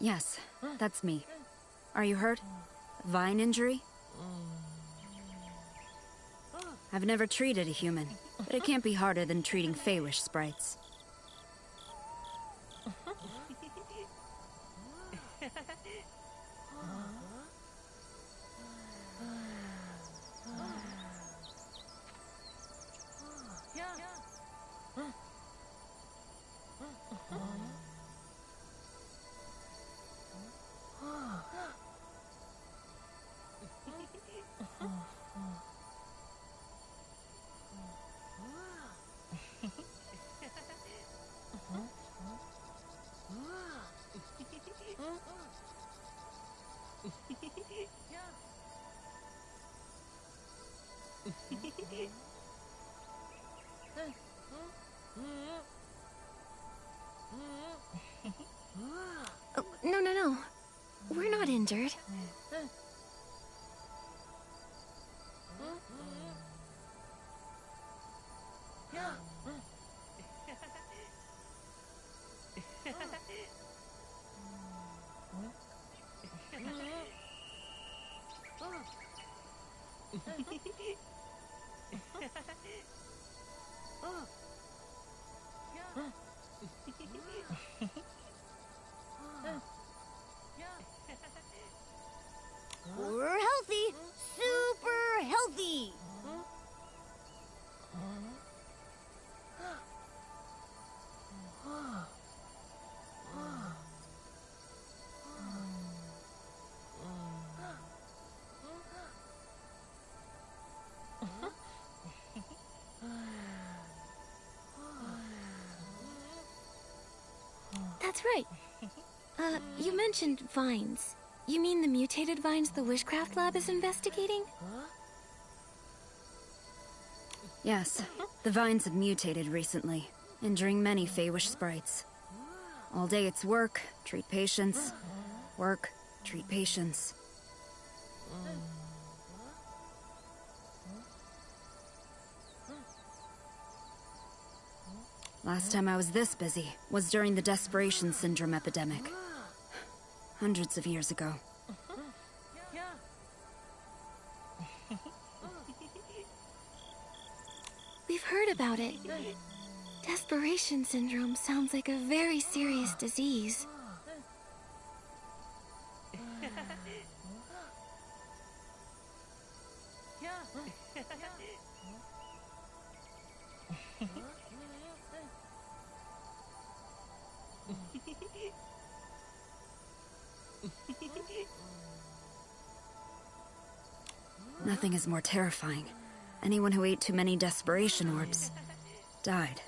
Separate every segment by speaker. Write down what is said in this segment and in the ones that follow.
Speaker 1: Yes, that's me. Are you hurt? Vine injury? I've never treated a human, but it can't be harder than treating Feywish sprites.
Speaker 2: Oh, no, no, no. We're not injured.
Speaker 3: We're healthy! Super healthy!
Speaker 2: That's right. You mentioned vines. You mean the mutated vines the Wishcraft Lab is investigating?
Speaker 1: Yes, the vines have mutated recently, injuring many Feywish sprites. All day it's work, treat patients. Work, treat patients. Last time I was this busy was during the Desperation Syndrome epidemic. Hundreds of years ago.
Speaker 2: We've heard about it. Desperation syndrome sounds like a very serious disease.
Speaker 1: Nothing is more terrifying. Anyone who ate too many desperation orbs died.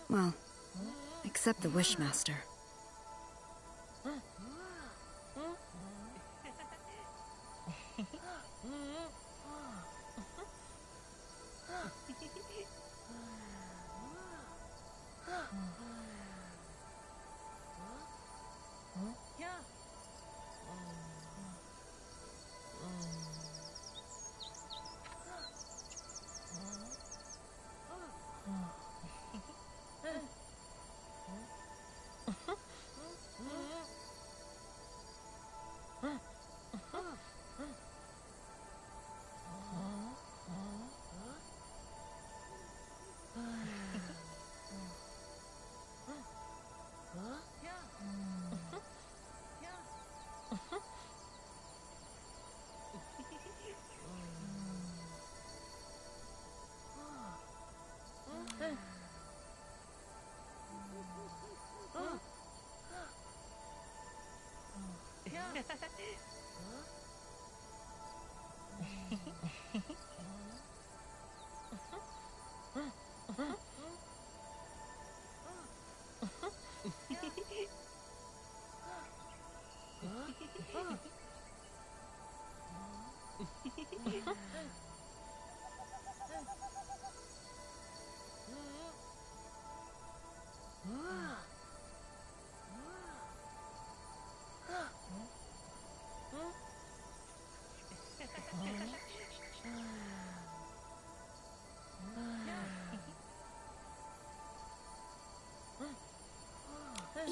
Speaker 1: Well, except the Wishmaster.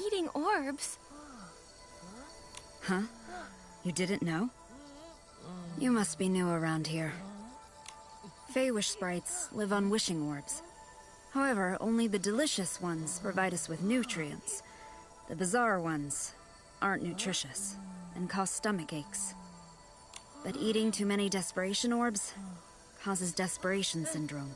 Speaker 2: Eating orbs?
Speaker 1: Huh? You didn't know? You must be new around here. Feywish sprites live on wishing orbs. However, only the delicious ones provide us with nutrients. The bizarre ones aren't nutritious and cause stomach aches. But eating too many desperation orbs causes desperation syndrome.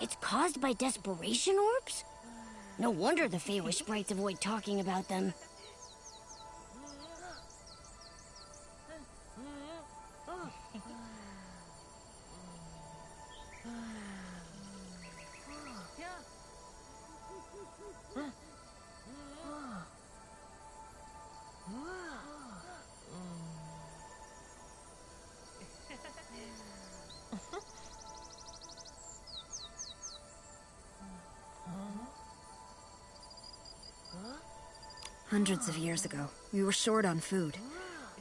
Speaker 3: It's caused by desperation orbs? No wonder the Feywish sprites avoid talking about them.
Speaker 1: Hundreds of years ago, we were short on food.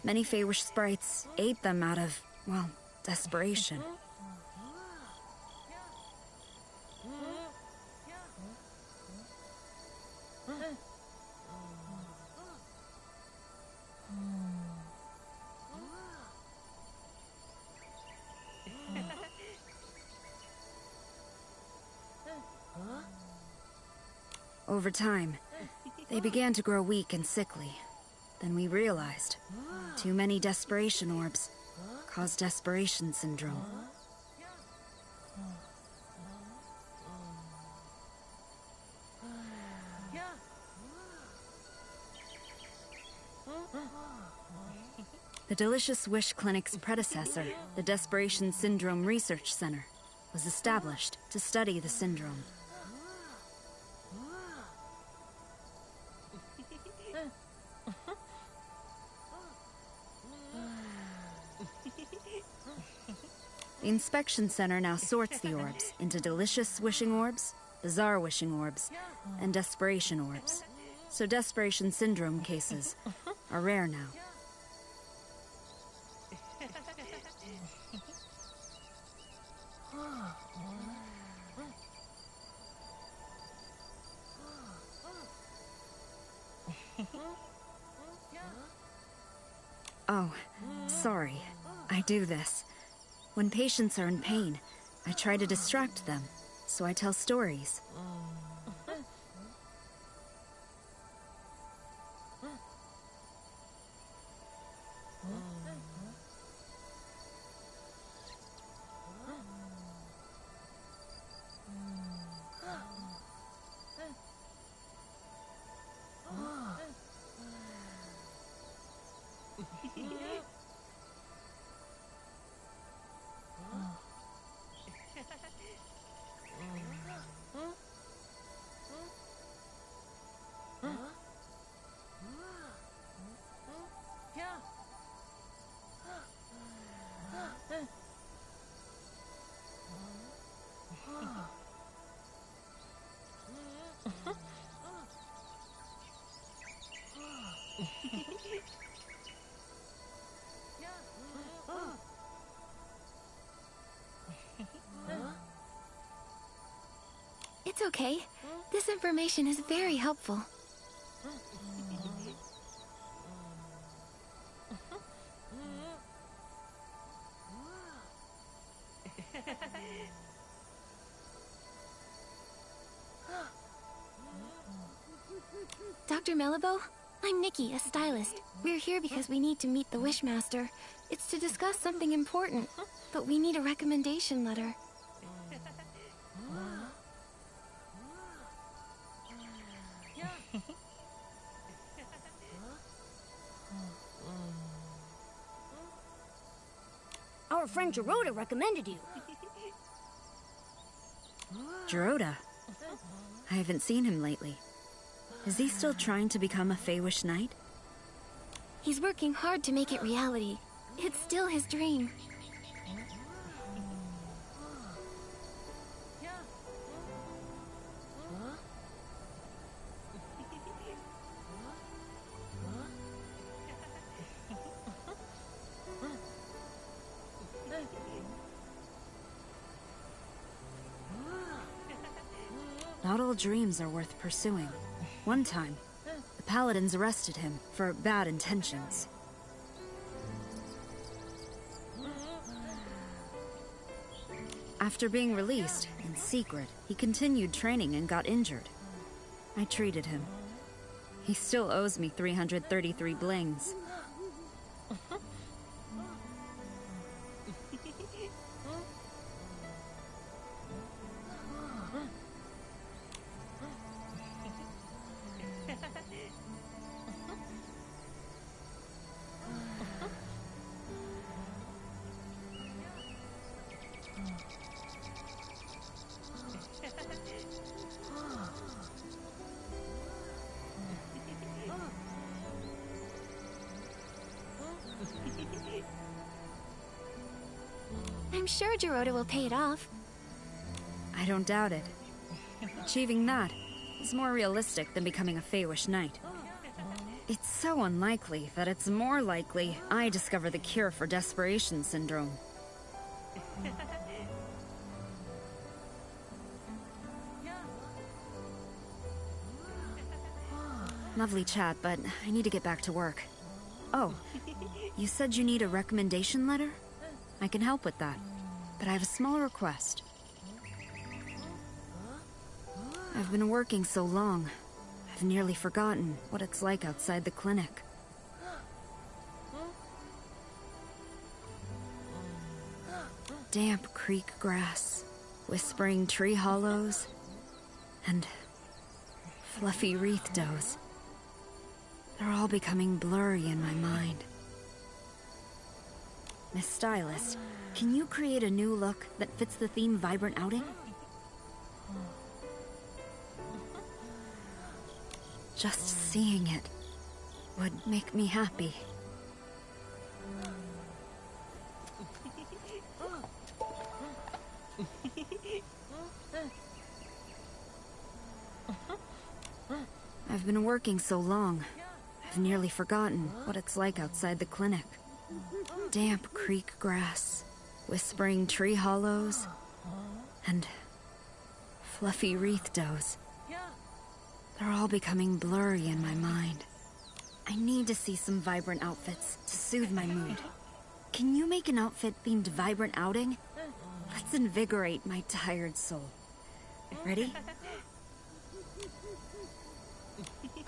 Speaker 1: Many Feywish sprites ate them out of, well, desperation. Over time, they began to grow weak and sickly. Then we realized too many desperation orbs cause desperation syndrome. The Delicious Wish Clinic's predecessor, the Desperation Syndrome Research Center, was established to study the syndrome. The Inspection Center now sorts the orbs into delicious wishing orbs, bizarre wishing orbs, and desperation orbs. So desperation syndrome cases are rare now. Oh, sorry. I do this. When patients are in pain, I try to distract them, so I tell stories.
Speaker 2: It's okay. This information is very helpful. Dr. Melabo, I'm Nikki, a stylist. We're here because we need to meet the Wishmaster. It's to discuss something important, but we need a recommendation letter.
Speaker 3: Our friend Gerota recommended you.
Speaker 1: Gerota? I haven't seen him lately. Is he still trying to become a Feywish Knight?
Speaker 2: He's working hard to make it reality. It's still his dream.
Speaker 1: Not all dreams are worth pursuing. One time, the Paladins arrested him for bad intentions. After being released, in secret, he continued training and got injured. I treated him. He still owes me 333 blings.
Speaker 2: I'm sure Gerota will pay it off.
Speaker 1: I don't doubt it. Achieving that is more realistic than becoming a Feywish Knight. It's so unlikely that it's more likely I discover the cure for desperation syndrome. Lovely chat, but I need to get back to work. Oh, you said you need a recommendation letter? I can help with that, but I have a small request. I've been working so long, I've nearly forgotten what it's like outside the clinic. Damp creek grass, whispering tree hollows, and fluffy wreath does. They're all becoming blurry in my mind. Miss Stylist, can you create a new look that fits the theme Vibrant Outing? Just seeing it would make me happy. I've been working so long, I've nearly forgotten what it's like outside the clinic. Damp creek grass, whispering tree hollows, and fluffy wreath does. They're all becoming blurry in my mind. I need to see some vibrant outfits to soothe my mood. Can you make an outfit themed Vibrant Outing? Let's invigorate my tired soul. Ready?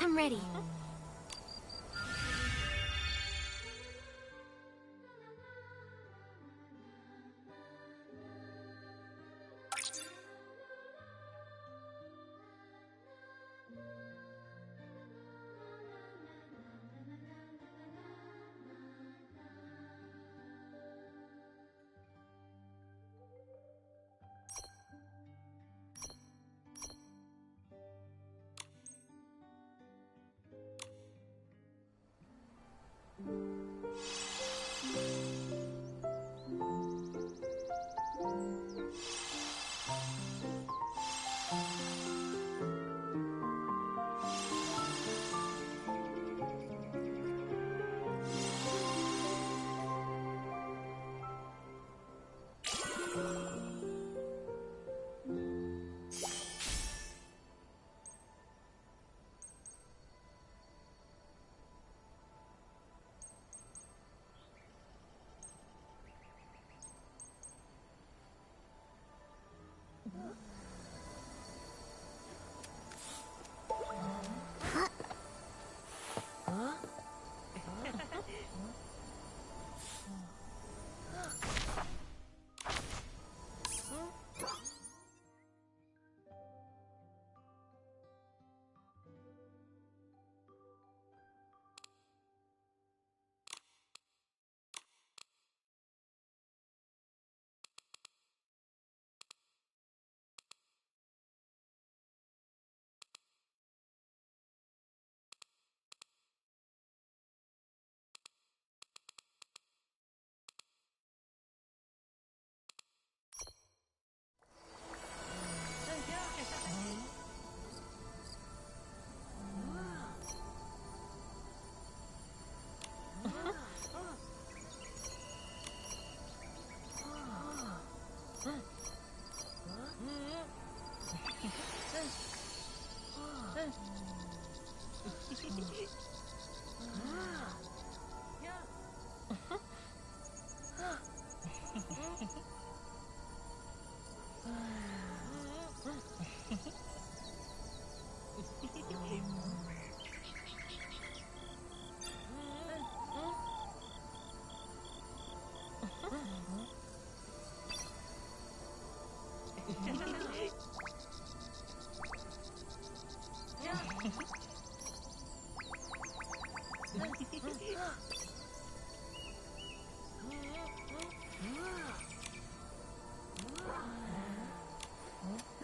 Speaker 2: I'm ready.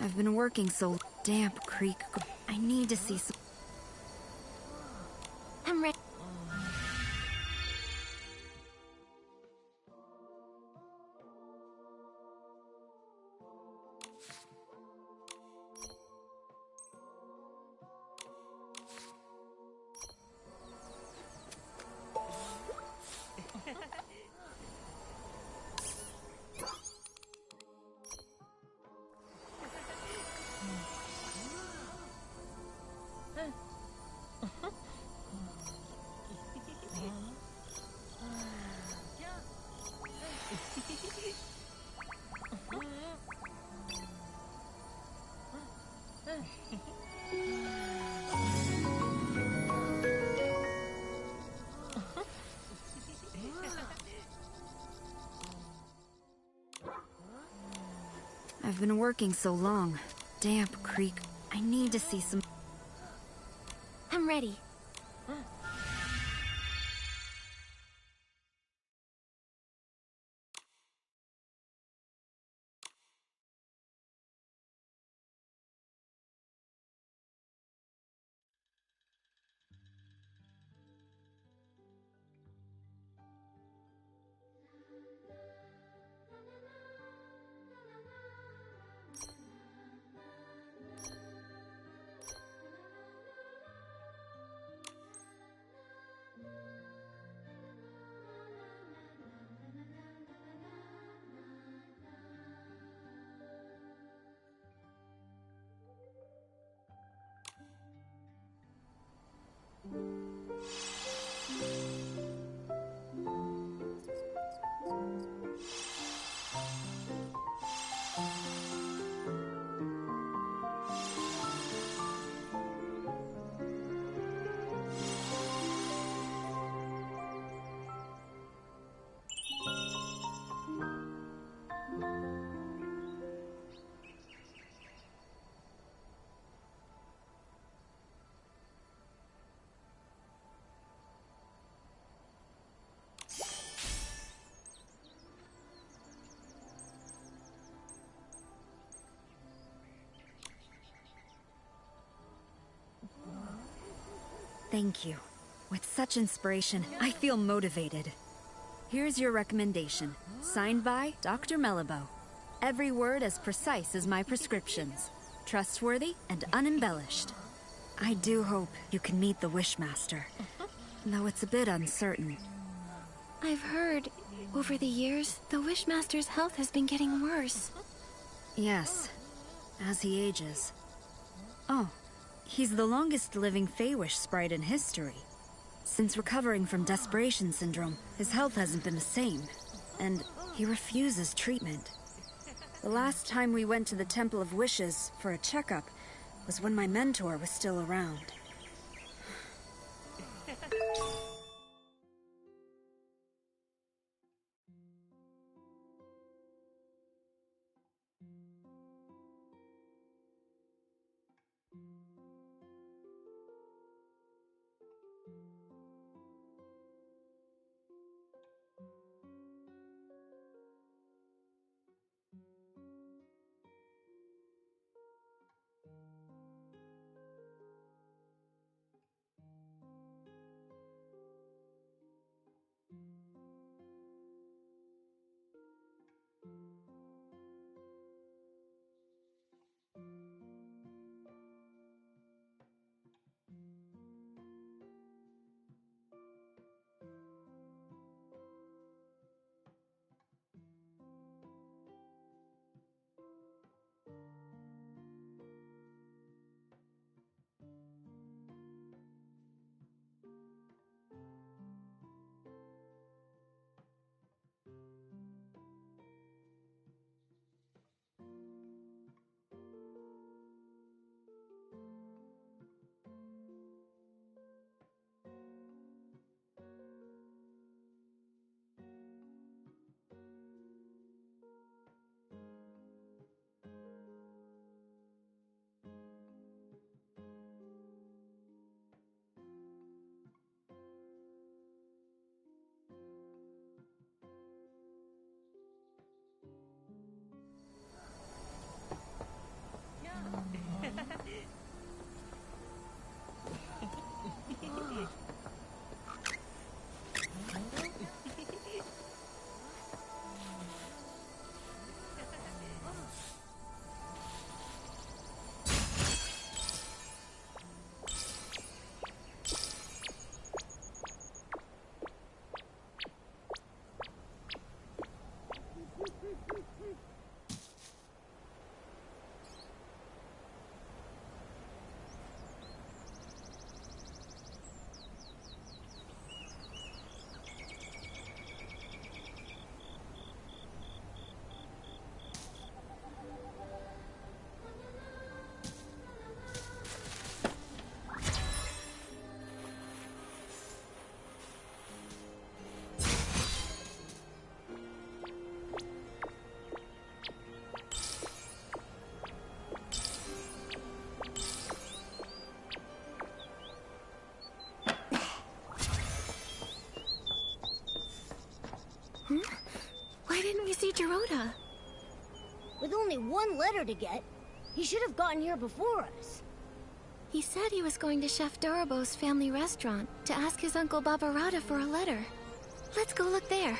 Speaker 1: I've been working so damp creek. I need to see some.
Speaker 2: I'm ready.
Speaker 1: I've been working so long. Damp creek. I need to see some.
Speaker 2: I'm ready.
Speaker 1: Thank you. With such inspiration, I feel motivated. Here's your recommendation. Signed by Dr. Mellibo. Every word as precise as my prescriptions. Trustworthy and unembellished. I do hope you can meet the Wishmaster, though it's a bit uncertain.
Speaker 2: I've heard, over the years, the Wishmaster's health has been getting worse.
Speaker 1: Yes, as he ages. Oh, he's the longest living Feywish sprite in history. Since recovering from Desperation Syndrome, his health hasn't been the same, and he refuses treatment. The last time we went to the Temple of Wishes for a checkup was when my mentor was still around.
Speaker 2: Dorota?
Speaker 3: With only one letter to get, he should have gotten here before us.
Speaker 2: He said he was going to Chef Dorobo's family restaurant to ask his Uncle Barbarata for a letter. Let's go look there.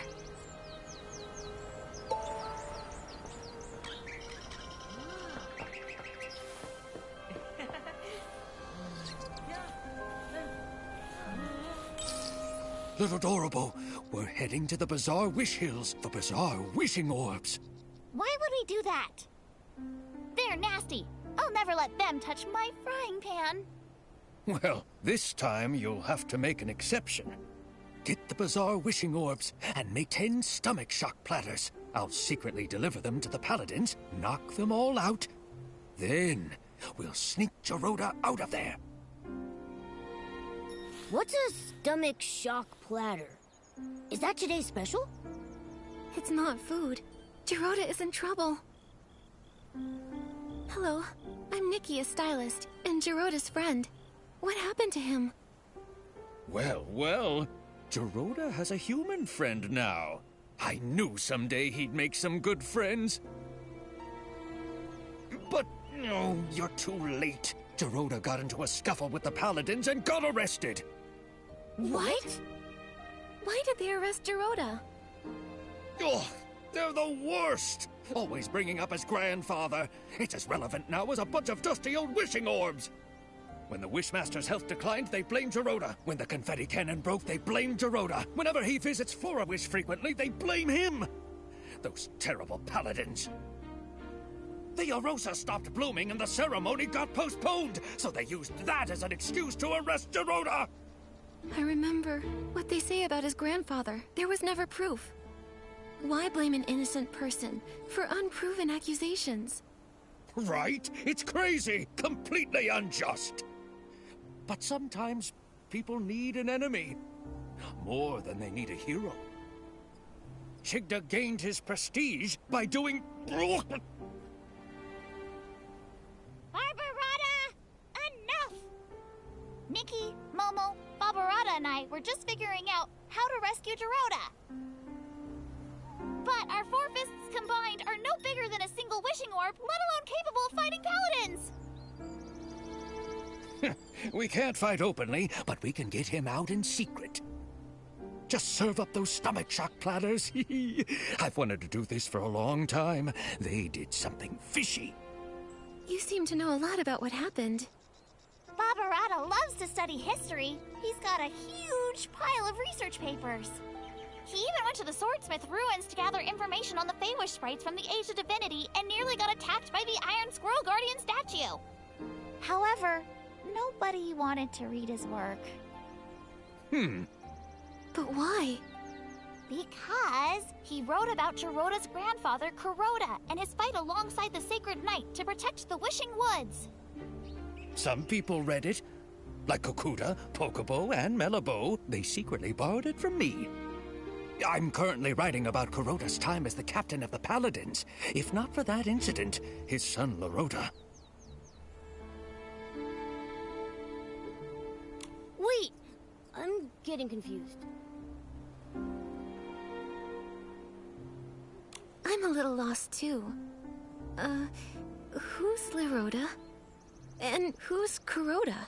Speaker 4: Little Dorobo, we're heading to the Bazaar Wish Hills for Bazaar Wishing Orbs.
Speaker 5: Why would we do that? They're nasty. I'll never let them touch my frying pan.
Speaker 4: Well, this time you'll have to make an exception. Get the Bazaar Wishing Orbs and make 10 stomach shock platters. I'll secretly deliver them to the Paladins, knock them all out. Then we'll sneak Dorota out of there.
Speaker 3: What's a stomach shock platter? Is that today's special?
Speaker 2: It's not food. Dorota is in trouble. Hello, I'm Nikki, a stylist, and Dorota's friend. What happened to him?
Speaker 4: Well, Dorota has a human friend now. I knew someday he'd make some good friends. But, no, you're too late. Dorota got into a scuffle with the Paladins and got arrested.
Speaker 2: What? Why did they arrest Dorota?
Speaker 4: Oh, they're the worst! Always bringing up his grandfather. It's as relevant now as a bunch of dusty old wishing orbs. When the Wishmaster's health declined, they blamed Dorota. When the confetti cannon broke, they blamed Dorota. Whenever he visits For a Wish frequently, they blame him. Those terrible Paladins. The Arosa stopped blooming and the ceremony got postponed, so they used that as an excuse to arrest Dorota.
Speaker 2: I remember what they say about his grandfather. There was never proof. Why blame an innocent person for unproven accusations?
Speaker 4: Right? It's crazy. Completely unjust. But sometimes people need an enemy. More than they need a hero. Shigda gained his prestige by doing...
Speaker 5: Barbarata! Enough! Nikki, Momo, Barbarata and I were just figuring out how to rescue Dorota. But our 4 fists combined are no bigger than a single wishing orb, let alone capable of fighting paladins!
Speaker 4: We can't fight openly, but we can get him out in secret. Just serve up those stomach shock platters. I've wanted to do this for a long time. They did something fishy.
Speaker 2: You seem to know a lot about what happened.
Speaker 5: Barbarata loves to study history. He's got a huge pile of research papers. He even went to the Swordsmith ruins to gather information on the Feywish sprites from the Age of Divinity and nearly got attacked by the Iron Squirrel Guardian statue. However, nobody wanted to read his work.
Speaker 2: But why?
Speaker 5: Because he wrote about Dorota's grandfather, Kuroda, and his fight alongside the Sacred Knight to protect the Wishing Woods.
Speaker 4: Some people read it. Like Kokuda, Pokobo, and Melabo, they secretly borrowed it from me. I'm currently writing about Kuroda's time as the captain of the Paladins. If not for that incident, his son Lorota.
Speaker 3: Wait! I'm getting confused.
Speaker 2: I'm a little lost too. Who's Lorota? And who's Kuroda?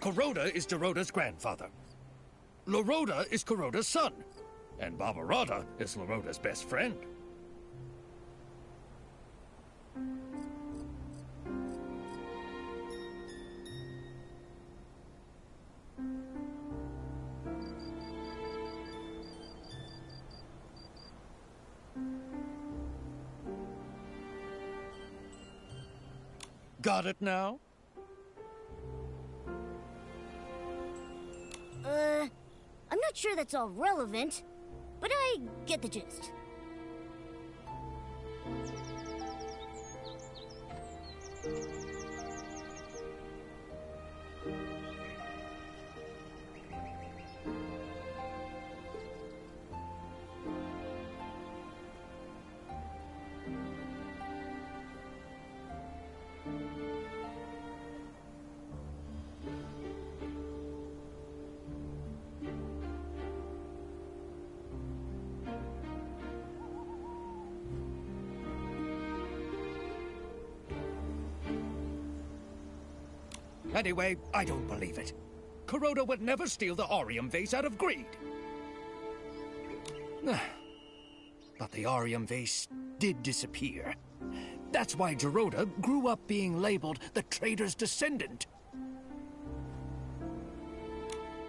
Speaker 4: Kuroda is Dorota's grandfather. Lorota is Kuroda's son. And Barbarata is Lorota's best friend. Got it now?
Speaker 3: I'm not sure that's all relevant, but I get the gist.
Speaker 4: Anyway, I don't believe it. Kuroda would never steal the Aurium vase out of greed. But the Aurium vase did disappear. That's why Geroda grew up being labeled the traitor's descendant.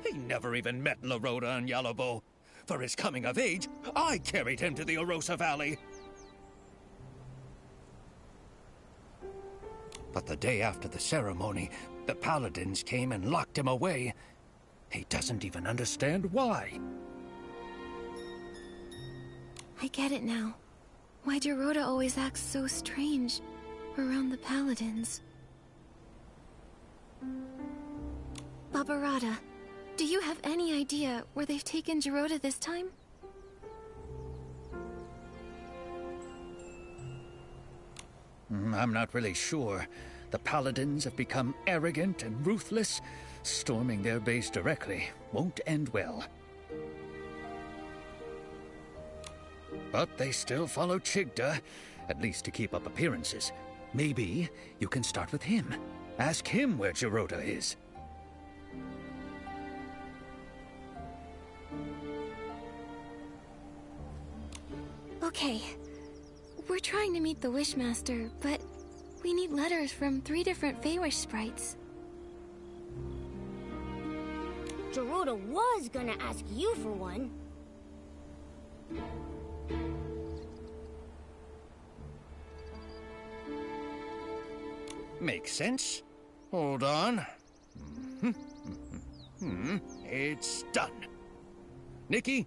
Speaker 4: He never even met Laroda and Yalobo. For his coming of age, I carried him to the Orosa Valley. But the day after the ceremony, the paladins came and locked him away. He doesn't even understand why.
Speaker 2: I get it now. Why Geroda always acts so strange around the paladins. Barbarata, do you have any idea where they've taken Geroda this time?
Speaker 4: I'm not really sure. The paladins have become arrogant and ruthless. Storming their base directly won't end well. But they still follow Chigda, at least to keep up appearances. Maybe you can start with him. Ask him where Geroda is.
Speaker 2: Okay. We're trying to meet the Wishmaster, but we need letters from 3 different Feywish sprites.
Speaker 3: Geroda was gonna ask you for one.
Speaker 4: Makes sense. Hold on. It's done. Nikki,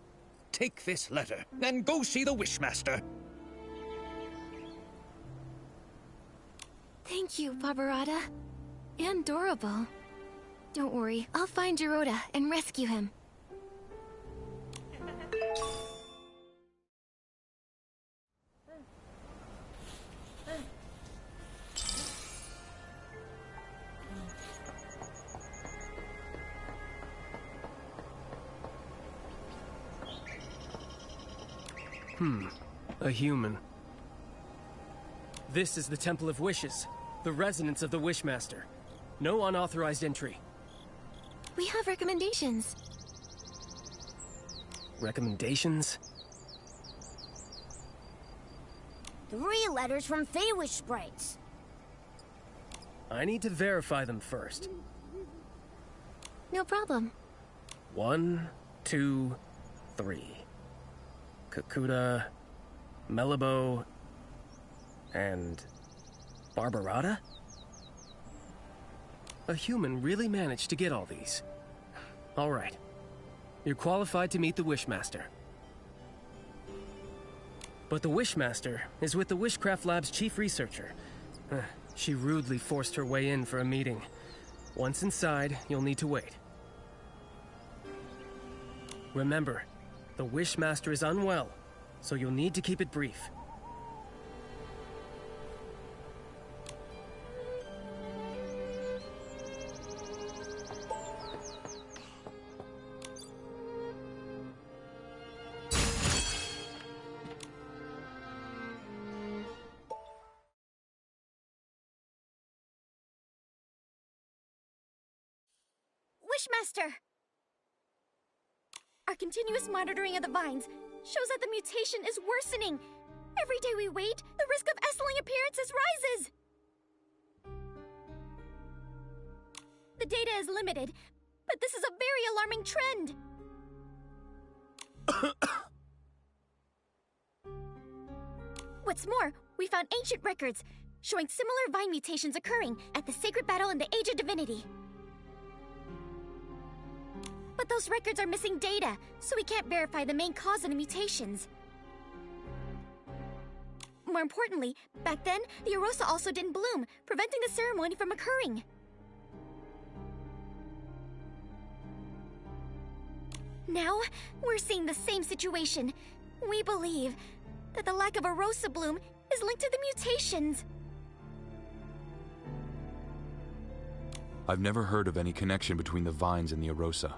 Speaker 4: take this letter and go see the Wishmaster.
Speaker 2: Thank you, Barbarata. And Dorable. Don't worry, I'll find Geroda and rescue him.
Speaker 6: A human. This is the Temple of Wishes, the residence of the Wishmaster. No unauthorized entry.
Speaker 2: We have recommendations.
Speaker 6: Recommendations?
Speaker 3: 3 letters from Feywish sprites.
Speaker 6: I need to verify them first.
Speaker 2: No problem.
Speaker 6: 1, 2, 3. Kakuta, Melabo, and Barbarata? A human really managed to get all these. All right. You're qualified to meet the Wishmaster. But the Wishmaster is with the Wishcraft Lab's chief researcher. She rudely forced her way in for a meeting. Once inside, you'll need to wait. Remember, the Wishmaster is unwell, so you'll need to keep it brief.
Speaker 5: Wishmaster! Our continuous monitoring of the vines shows that the mutation is worsening. Every day we wait, the risk of Essling appearances rises. The data is limited, but this is a very alarming trend. What's more, we found ancient records showing similar vine mutations occurring at the Sacred Battle in the Age of Divinity. But those records are missing data, so we can't verify the main cause of the mutations. More importantly, back then, the Orosa also didn't bloom, preventing the ceremony from occurring. Now, we're seeing the same situation. We believe that the lack of Orosa bloom is linked to the mutations.
Speaker 7: I've never heard of any connection between the vines and the Orosa.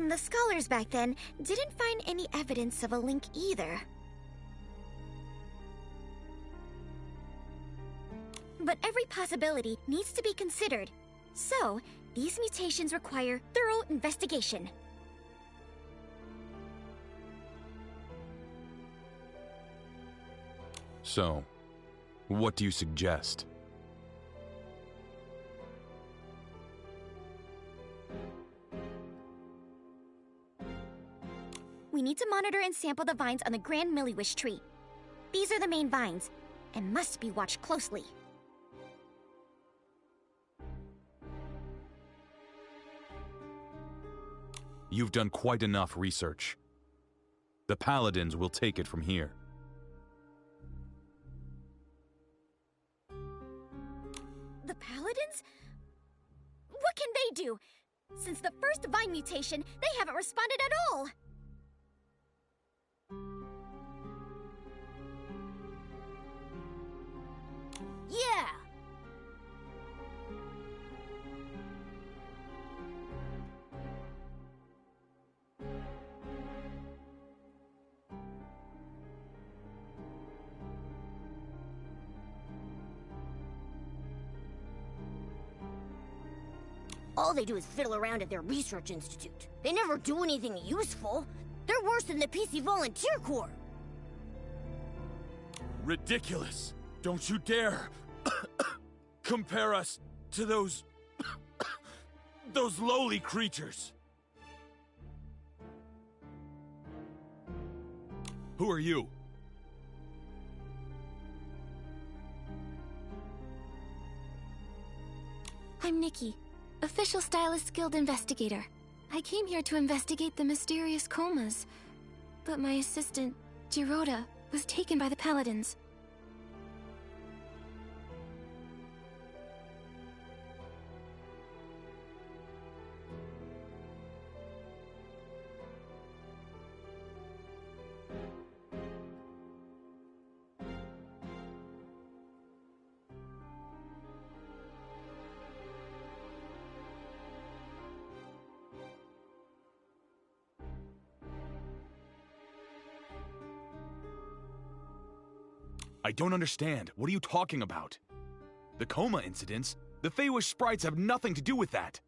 Speaker 8: The scholars back then didn't find any evidence of a link either. But every possibility needs to be considered. So, these mutations require thorough investigation.
Speaker 7: So, what do you suggest?
Speaker 8: We need to monitor and sample the vines on the Grand Milliwish tree. These are the main vines, and must be watched closely.
Speaker 7: You've done quite enough research. The Paladins will take it from here.
Speaker 8: The Paladins? What can they do? Since the first vine mutation, they haven't responded at all!
Speaker 3: Yeah! All they do is fiddle around at their research institute. They never do anything useful. They're worse than the PC Volunteer Corps.
Speaker 9: Ridiculous! Don't you dare compare us to those lowly creatures. Who are you?
Speaker 2: I'm Nikki, Official Stylist Guild Investigator. I came here to investigate the mysterious comas, but my assistant, Giroda, was taken by the Paladins.
Speaker 9: I don't understand. What are you talking about? The coma incidents? The Feywish sprites have nothing to do with that.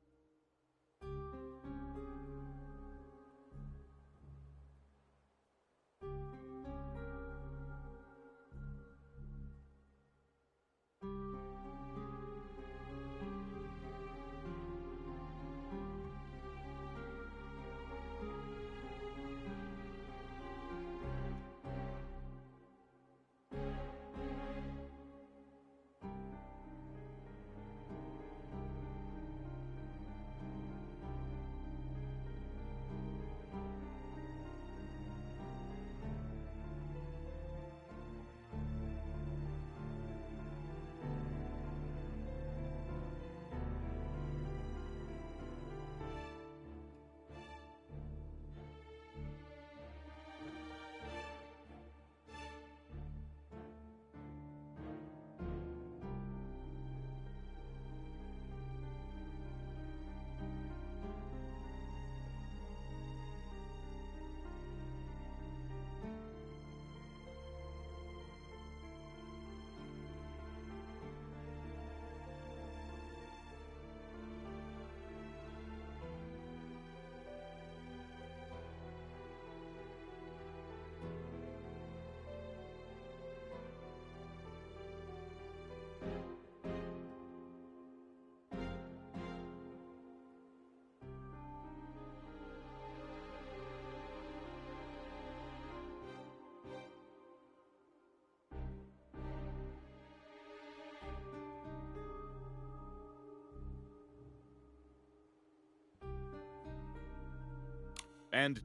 Speaker 9: And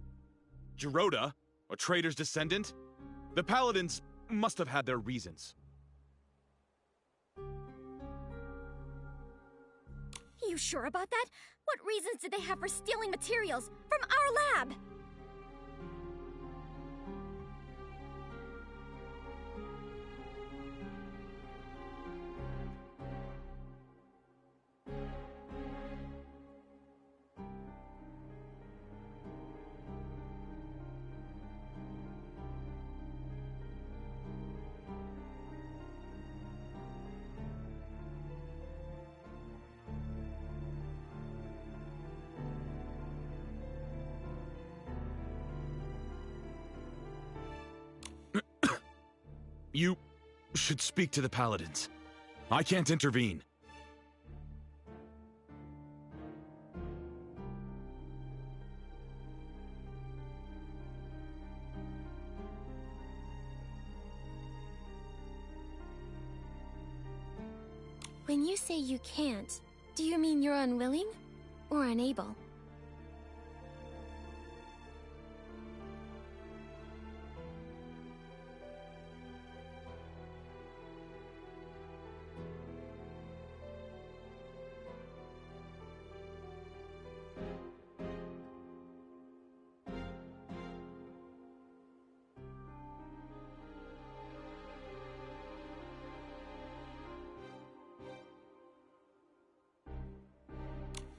Speaker 9: Giroda, a traitor's descendant? The Paladins must have had their reasons.
Speaker 8: You sure about that? What reasons did they have for stealing materials from our lab?
Speaker 9: You should speak to the Paladins. I can't intervene.
Speaker 2: When you say you can't, do you mean you're unwilling or unable?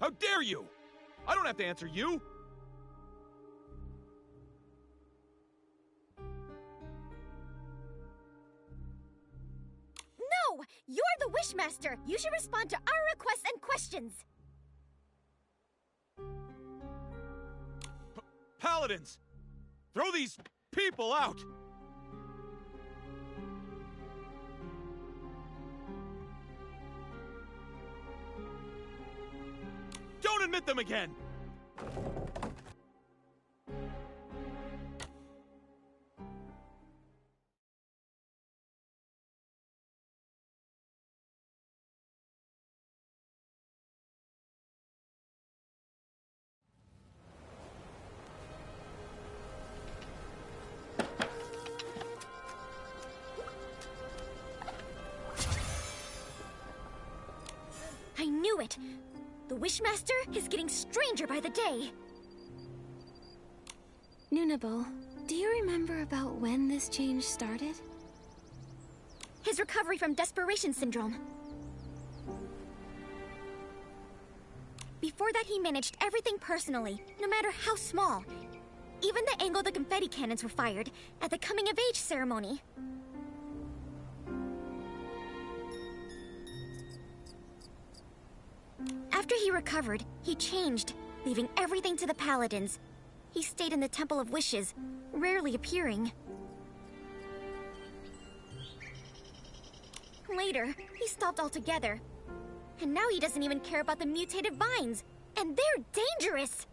Speaker 9: How dare you! I don't have to answer you!
Speaker 8: No! You're the Wishmaster! You should respond to our requests and questions!
Speaker 9: Paladins! Throw these people out! Don't admit them again!
Speaker 8: I knew it! The Wishmaster is getting stranger by the day!
Speaker 2: Nunable, do you remember about when this change started?
Speaker 8: His recovery from desperation syndrome. Before that, he managed everything personally, no matter how small. Even the angle the confetti cannons were fired at the coming-of-age ceremony. After he recovered, he changed, leaving everything to the Paladins. He stayed in the Temple of Wishes, rarely appearing. Later, he stopped altogether. And now he doesn't even care about the mutated vines. And they're dangerous!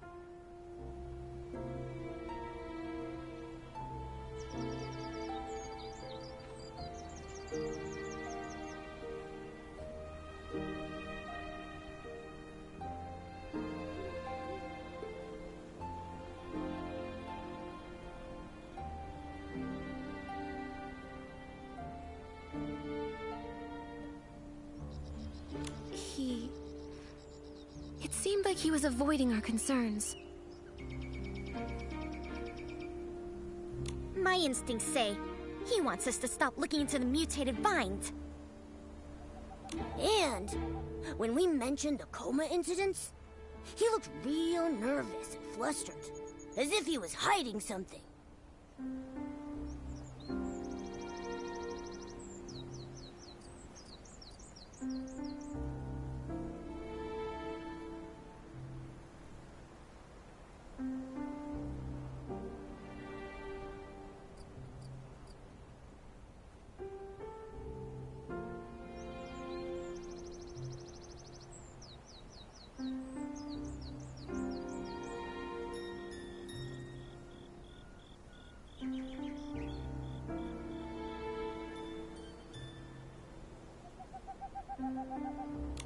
Speaker 2: It seemed like he was avoiding our concerns.
Speaker 8: My instincts say he wants us to stop looking into the mutated vines.
Speaker 3: And when we mentioned the coma incidents, he looked real nervous and flustered, as if he was hiding something.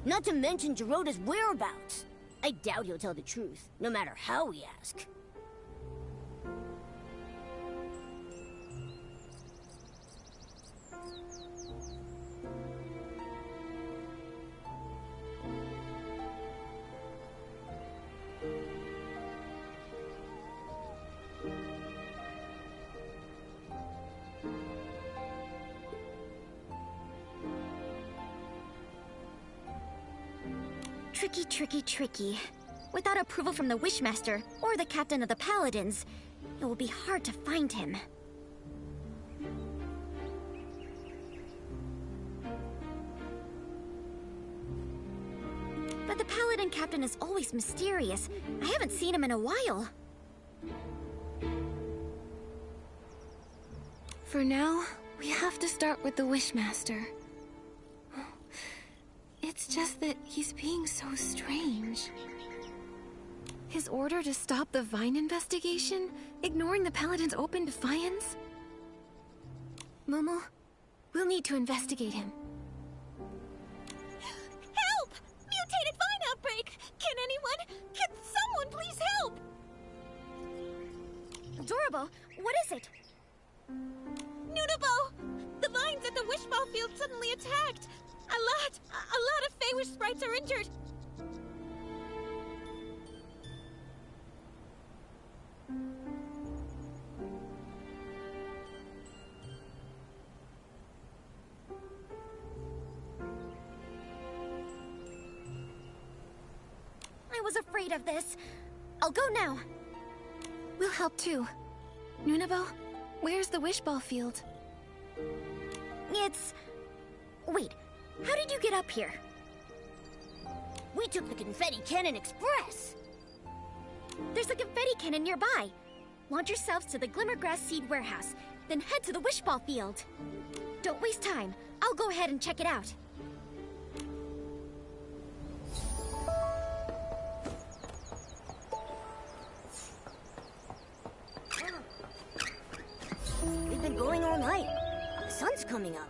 Speaker 3: Not to mention Geroda's whereabouts. I doubt he'll tell the truth, no matter how we ask.
Speaker 8: Tricky, tricky, tricky. Without approval from the Wishmaster or the captain of the Paladins, it will be hard to find him. But the Paladin captain is always mysterious. I haven't seen him in a while.
Speaker 2: For now, We have to start with the Wishmaster. It's just that he's being so strange. His order to stop the Vine investigation? Ignoring the Paladin's open defiance? Momo, we'll need to investigate him.
Speaker 8: Help! Mutated vine outbreak! Can someone please help? Adorable, what is it?
Speaker 5: Nunabo! The vines at the Wishball Field suddenly attacked! A lot of Feywish sprites are injured!
Speaker 8: I was afraid of this. I'll go now.
Speaker 2: We'll help too. Nunabo, where's the Wishball Field?
Speaker 8: It's... Wait, how did you get up here?
Speaker 3: We took the Confetti Cannon Express!
Speaker 8: There's a confetti cannon nearby. Launch yourselves to the Glimmergrass Seed Warehouse, then head to the Wishball Field. Don't waste time. I'll go ahead and check it out.
Speaker 3: We've been going all night. The sun's coming up.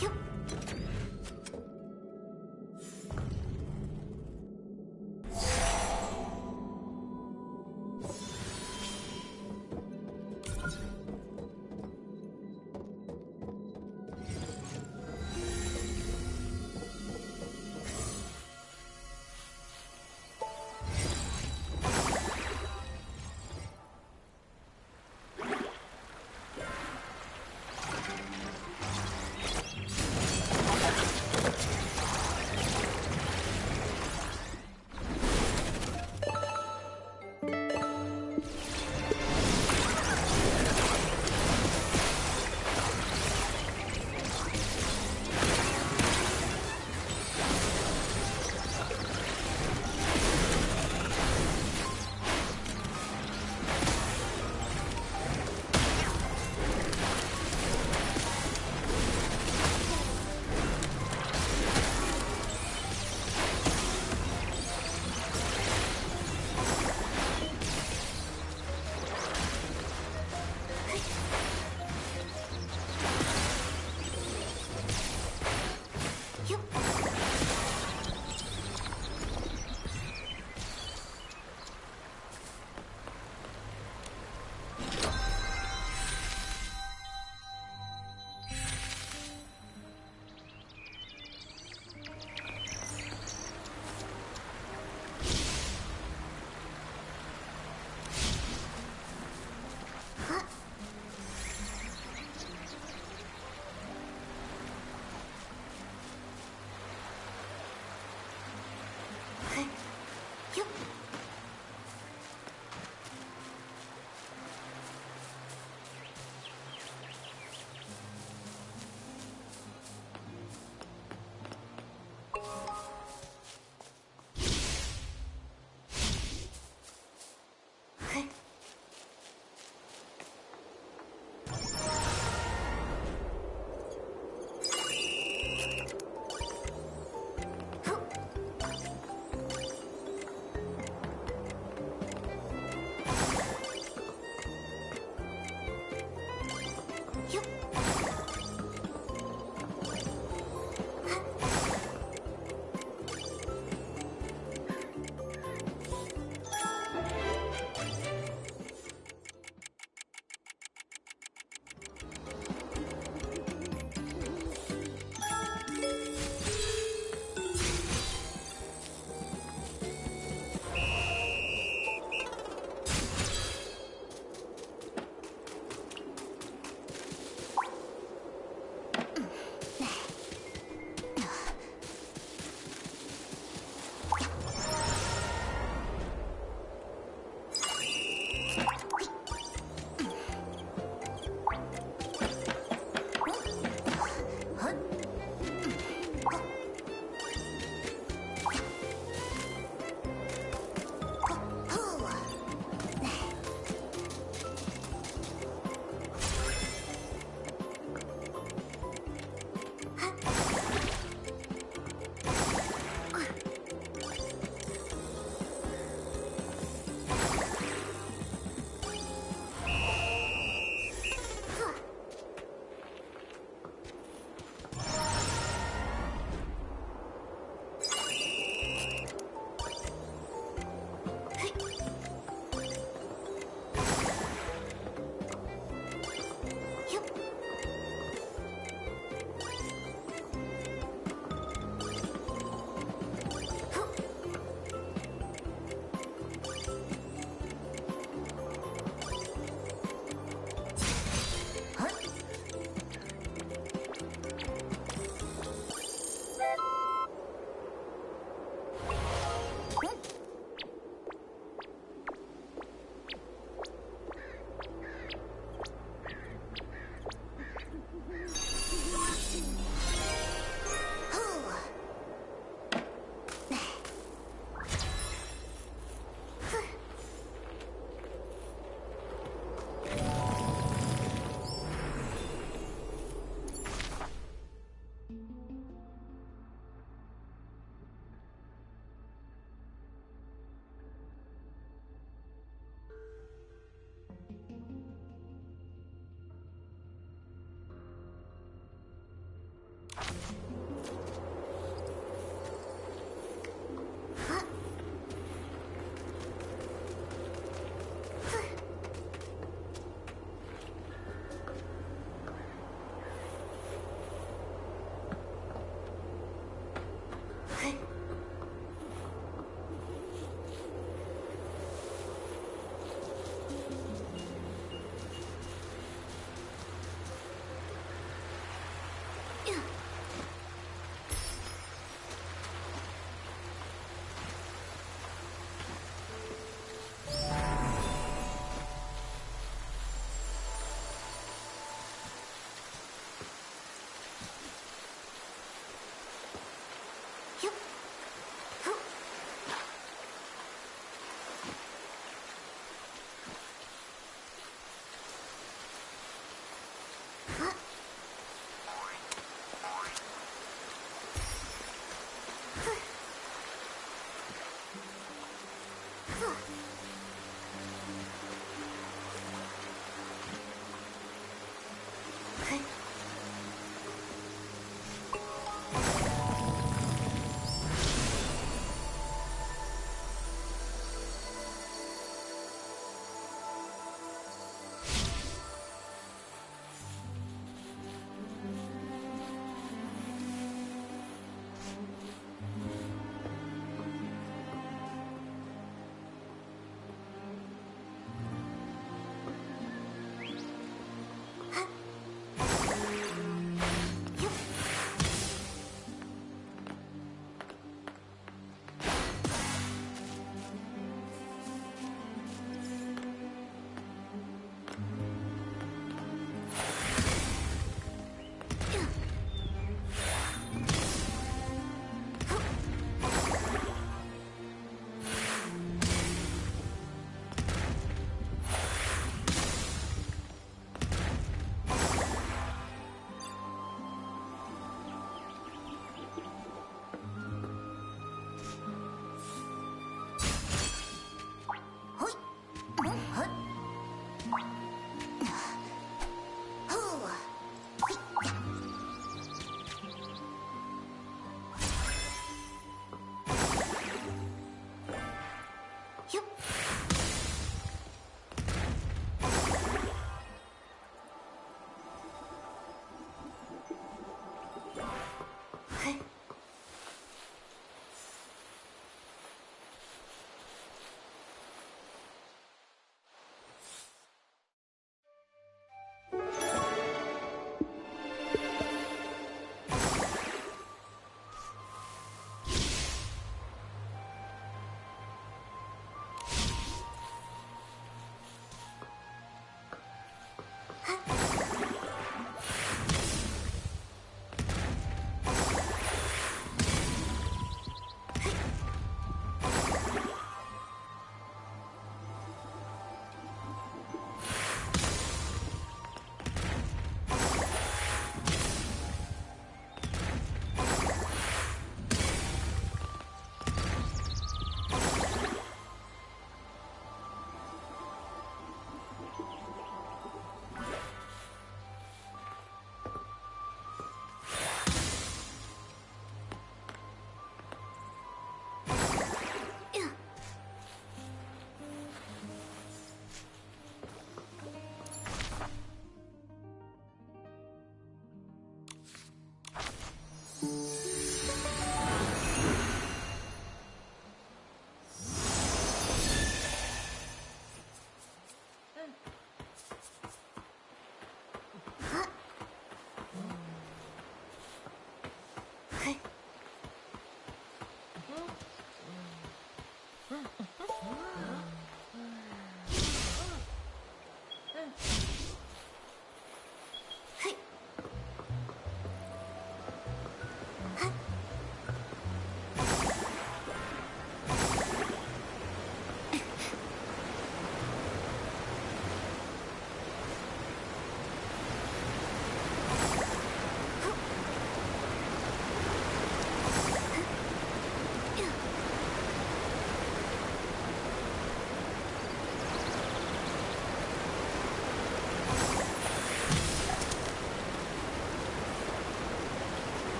Speaker 5: You...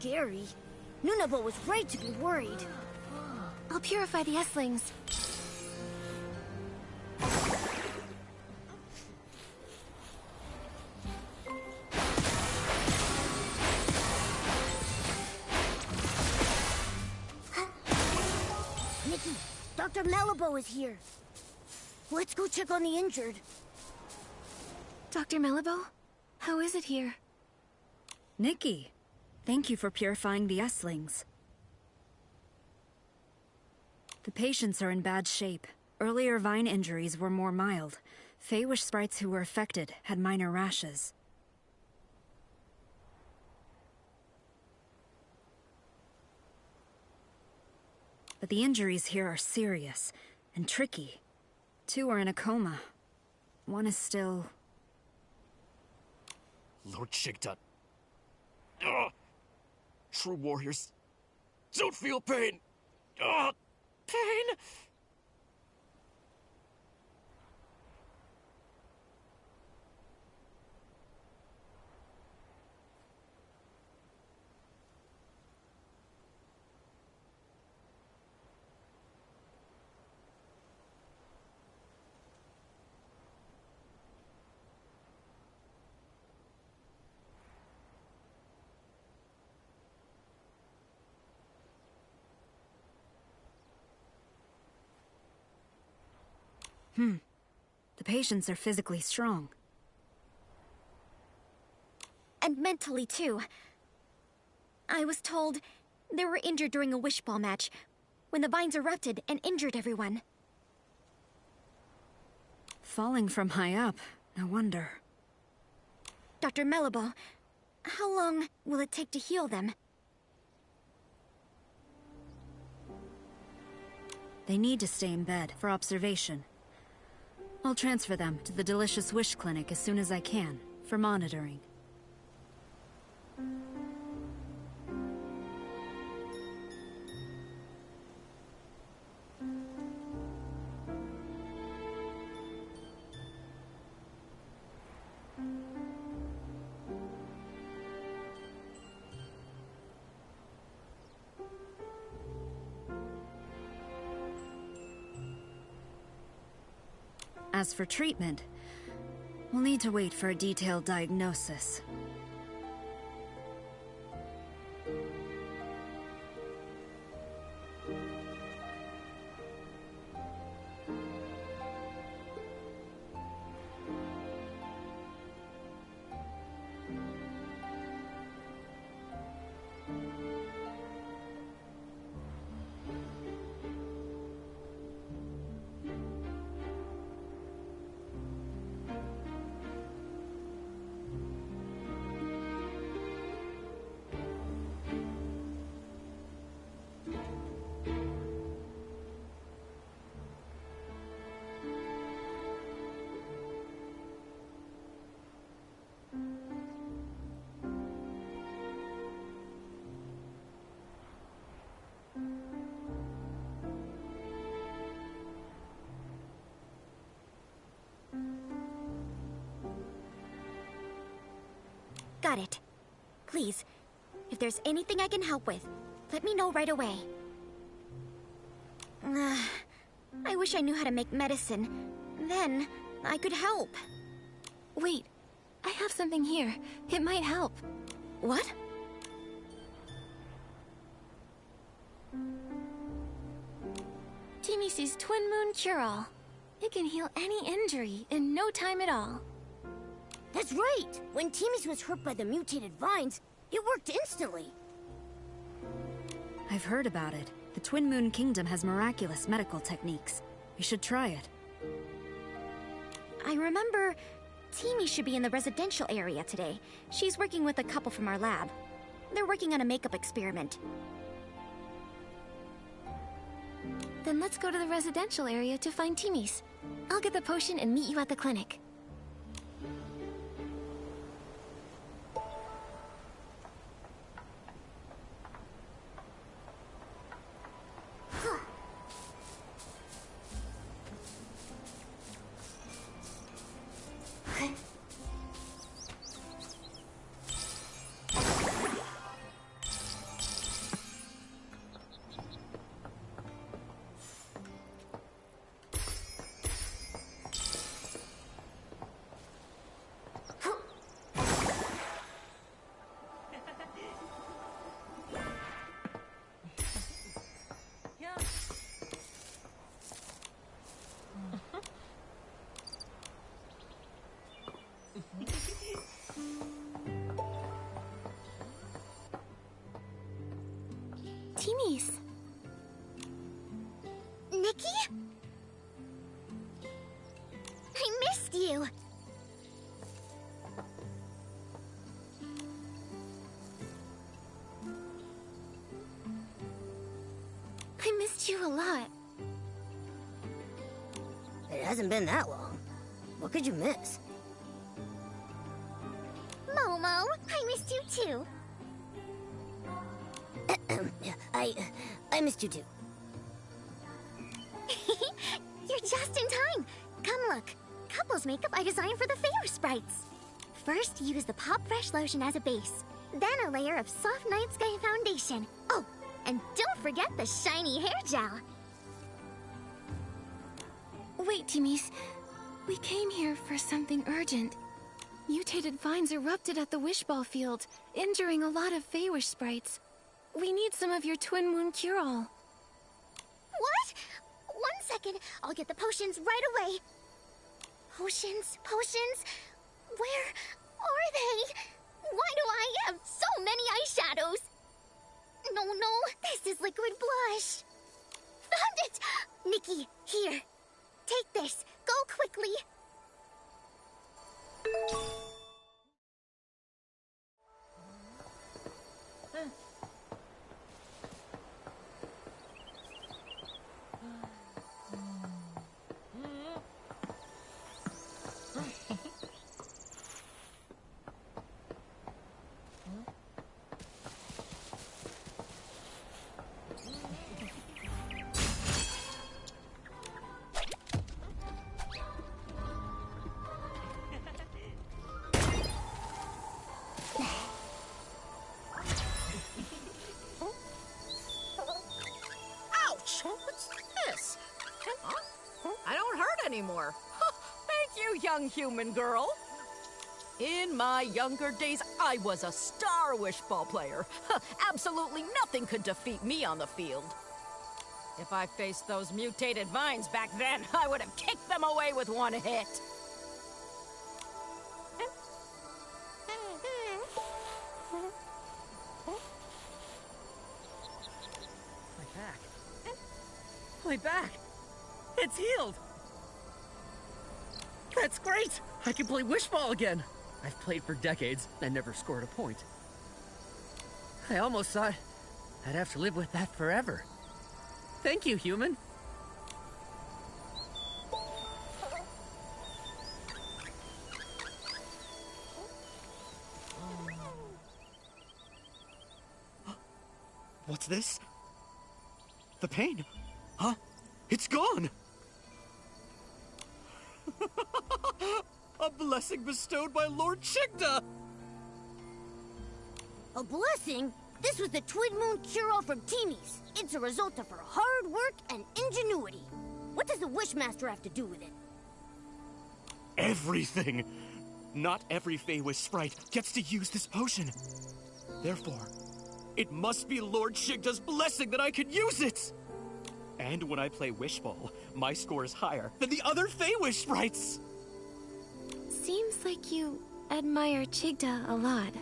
Speaker 3: Scary. Nunabo was right to be worried.
Speaker 2: I'll purify the S-lings.
Speaker 3: Nikki, Dr. Malibu is here. Let's go check on the injured.
Speaker 2: Dr. Malibu? How is it here?
Speaker 1: Nikki, thank you for purifying the S-lings. The patients are in bad shape. Earlier vine injuries were more mild. Feywish sprites who were affected had minor rashes. But the injuries here are serious and tricky. 2 are in a coma. 1 is still...
Speaker 4: Lord Shigdut. True warriors don't feel pain. Pain?
Speaker 1: The patients are physically strong.
Speaker 8: And mentally, too. I was told they were injured during a wish ball match, when the vines erupted and injured everyone.
Speaker 1: Falling from high up, no wonder.
Speaker 8: Dr. Malibu, how long will it take to heal them?
Speaker 1: They need to stay in bed for observation. I'll transfer them to the Delicious Wish Clinic as soon as I can, for monitoring. As for treatment, we'll need to wait for a detailed diagnosis.
Speaker 8: Got it. Please, if there's anything I can help with, let me know right away. I wish I knew how to make medicine. Then, I could help.
Speaker 2: Wait, I have something here. It might help.
Speaker 8: What?
Speaker 2: Timy's Twin Moon Cure-All. It can heal any injury in no time at all.
Speaker 3: That's right! When Timmy's was hurt by the mutated vines, it worked instantly.
Speaker 1: I've heard about it. The Twin Moon Kingdom has miraculous medical techniques. We should try it.
Speaker 8: I remember Timmy should be in the residential area today. She's working with a couple from our lab. They're working on a makeup experiment.
Speaker 2: Then let's go to the residential area to find Timy's. I'll get the potion and meet you at the clinic. Timy's.
Speaker 8: Nikki? I missed you.
Speaker 2: I missed you a lot.
Speaker 3: It hasn't been that long. What could you miss?
Speaker 8: Momo, I missed you too.
Speaker 3: I missed you too.
Speaker 8: You're just in time. Come look. Couples makeup I designed for the Favor Sprites. First, use the Pop Fresh lotion as a base. Then a layer of soft Night Sky foundation. Oh, and don't forget the shiny hair gel.
Speaker 2: Wait, Timy's. We came here for something urgent. Mutated vines erupted at the Wishball Field, injuring a lot of Feywish sprites. We need some of your Twin Moon Cure-All.
Speaker 8: What? 1 second. I'll get the potions right away. Potions? Potions? Where are they? Why do I have so many eyeshadows? No, this is liquid blush. Found it! Nikki, here. Take this. Go quickly.
Speaker 10: Anymore. Thank you, young human girl. In my younger days, I was a star wishball player. Absolutely nothing could defeat me on the field. If I faced those mutated vines back then, I would have kicked them away with one hit.
Speaker 11: My back. It's healed. That's great! I can play wishball again! I've played for decades and never scored a point. I almost thought I'd have to live with that forever. Thank you, human.
Speaker 12: What's this? The pain? Huh? It's gone! A blessing bestowed by Lord Chigda!
Speaker 3: A blessing? This was the Twin Moon Cure-All from Timmy's. It's a result of her hard work and ingenuity. What does the Wishmaster have to do with it?
Speaker 12: Everything! Not every Feywish sprite gets to use this potion. Therefore, it must be Lord Chigda's blessing that I can use it! And when I play Wish Ball, my score is higher than the other Feywish sprites!
Speaker 2: Seems like you admire Chigda a lot.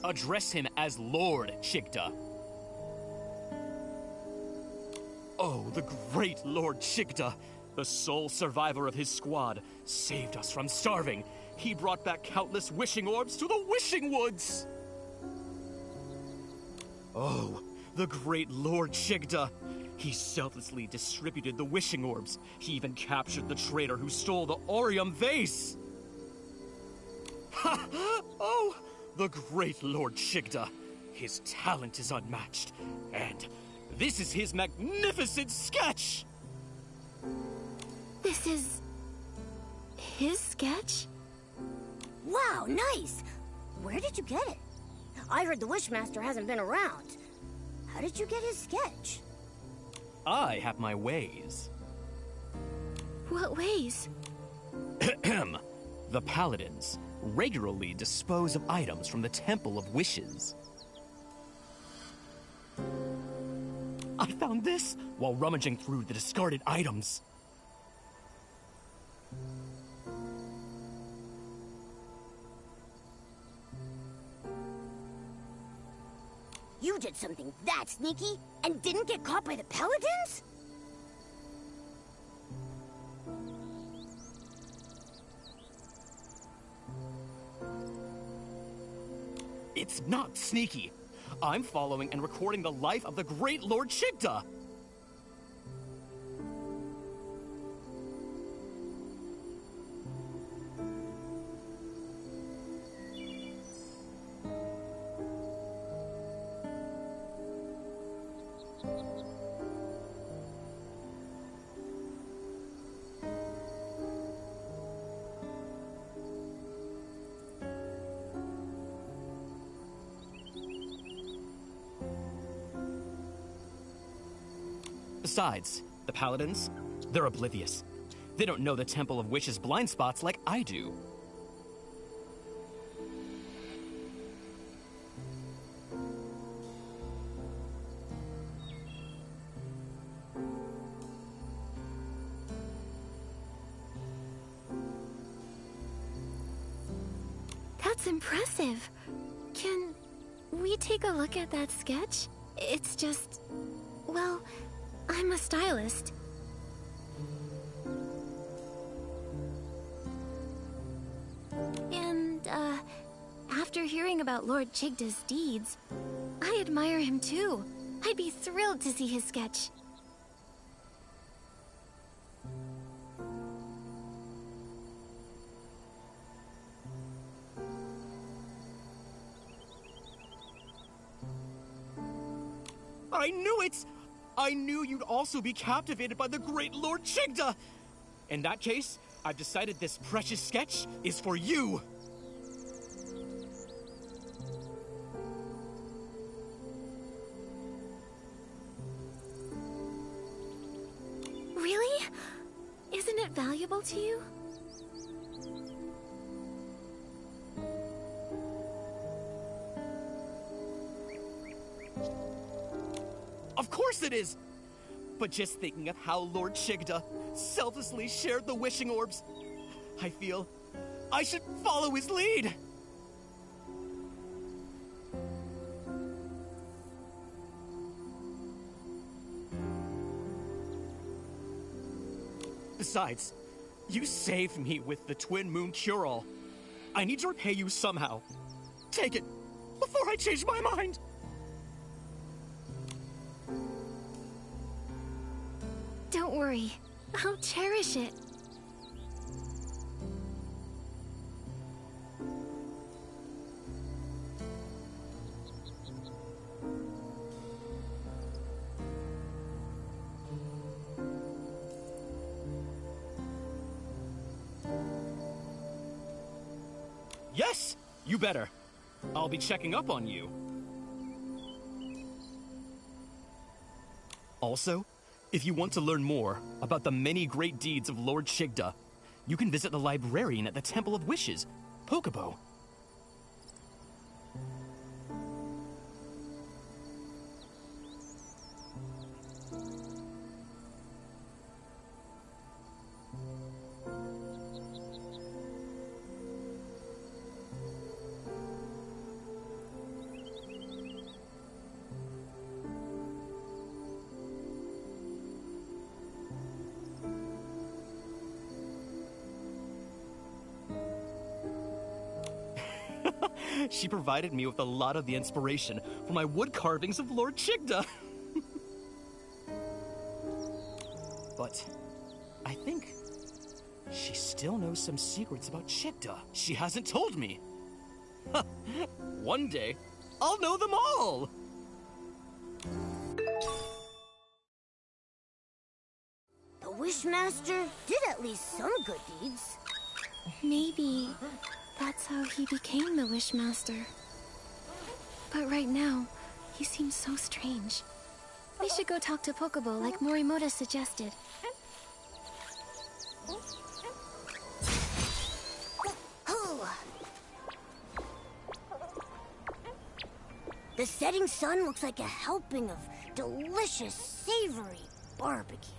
Speaker 12: Address him as Lord Chigda. Oh, the great Lord Chigda, the sole survivor of his squad, saved us from starving. He brought back countless wishing orbs to the Wishing Woods! Oh, the great Lord Chigda. He selflessly distributed the wishing orbs. He even captured the traitor who stole the Orium vase. Ha! Oh, the great Lord Chigda. His talent is unmatched. And this is his magnificent sketch!
Speaker 2: This is... his sketch?
Speaker 3: Wow, nice! Where did you get it? I heard the Wishmaster hasn't been around. How did you get his sketch?
Speaker 12: I have my ways.
Speaker 2: What ways?
Speaker 12: The Paladins regularly dispose of items from the Temple of Wishes. I found this while rummaging through the discarded items.
Speaker 3: You did something that sneaky and didn't get caught by the Paladins?
Speaker 12: It's not sneaky. I'm following and recording the life of the great Lord Chigda. Besides, the Paladins, they're oblivious. They don't know the Temple of Wishes blind spots like I do.
Speaker 2: That's impressive. Can we take a look at that sketch? It's just... well, I'm a stylist. And, after hearing about Lord Chigda's deeds, I admire him too. I'd be thrilled to see his sketch.
Speaker 12: I knew it! I knew you'd also be captivated by the great Lord Chigda! In that case, I've decided this precious sketch is for you!
Speaker 2: Really? Isn't it valuable to you?
Speaker 12: Of course it is! But just thinking of how Lord Chigda selflessly shared the wishing orbs, I feel I should follow his lead! Besides, you saved me with the Twin Moon Cure-All. I need to repay you somehow. Take it, before I change my mind!
Speaker 2: Don't worry. I'll cherish it.
Speaker 12: Yes! You better. I'll be checking up on you. Also, if you want to learn more about the many great deeds of Lord Chigda, you can visit the librarian at the Temple of Wishes, Pokobo. She provided me with a lot of the inspiration for my wood carvings of Lord Chigda. But I think she still knows some secrets about Chigda she hasn't told me. One day, I'll know them all!
Speaker 3: The Wishmaster did at least some good deeds.
Speaker 2: Maybe that's how he became the Wishmaster. But right now, he seems so strange. We should go talk to Pokeball like Morimoto suggested.
Speaker 3: The setting sun looks like a helping of delicious, savory barbecue.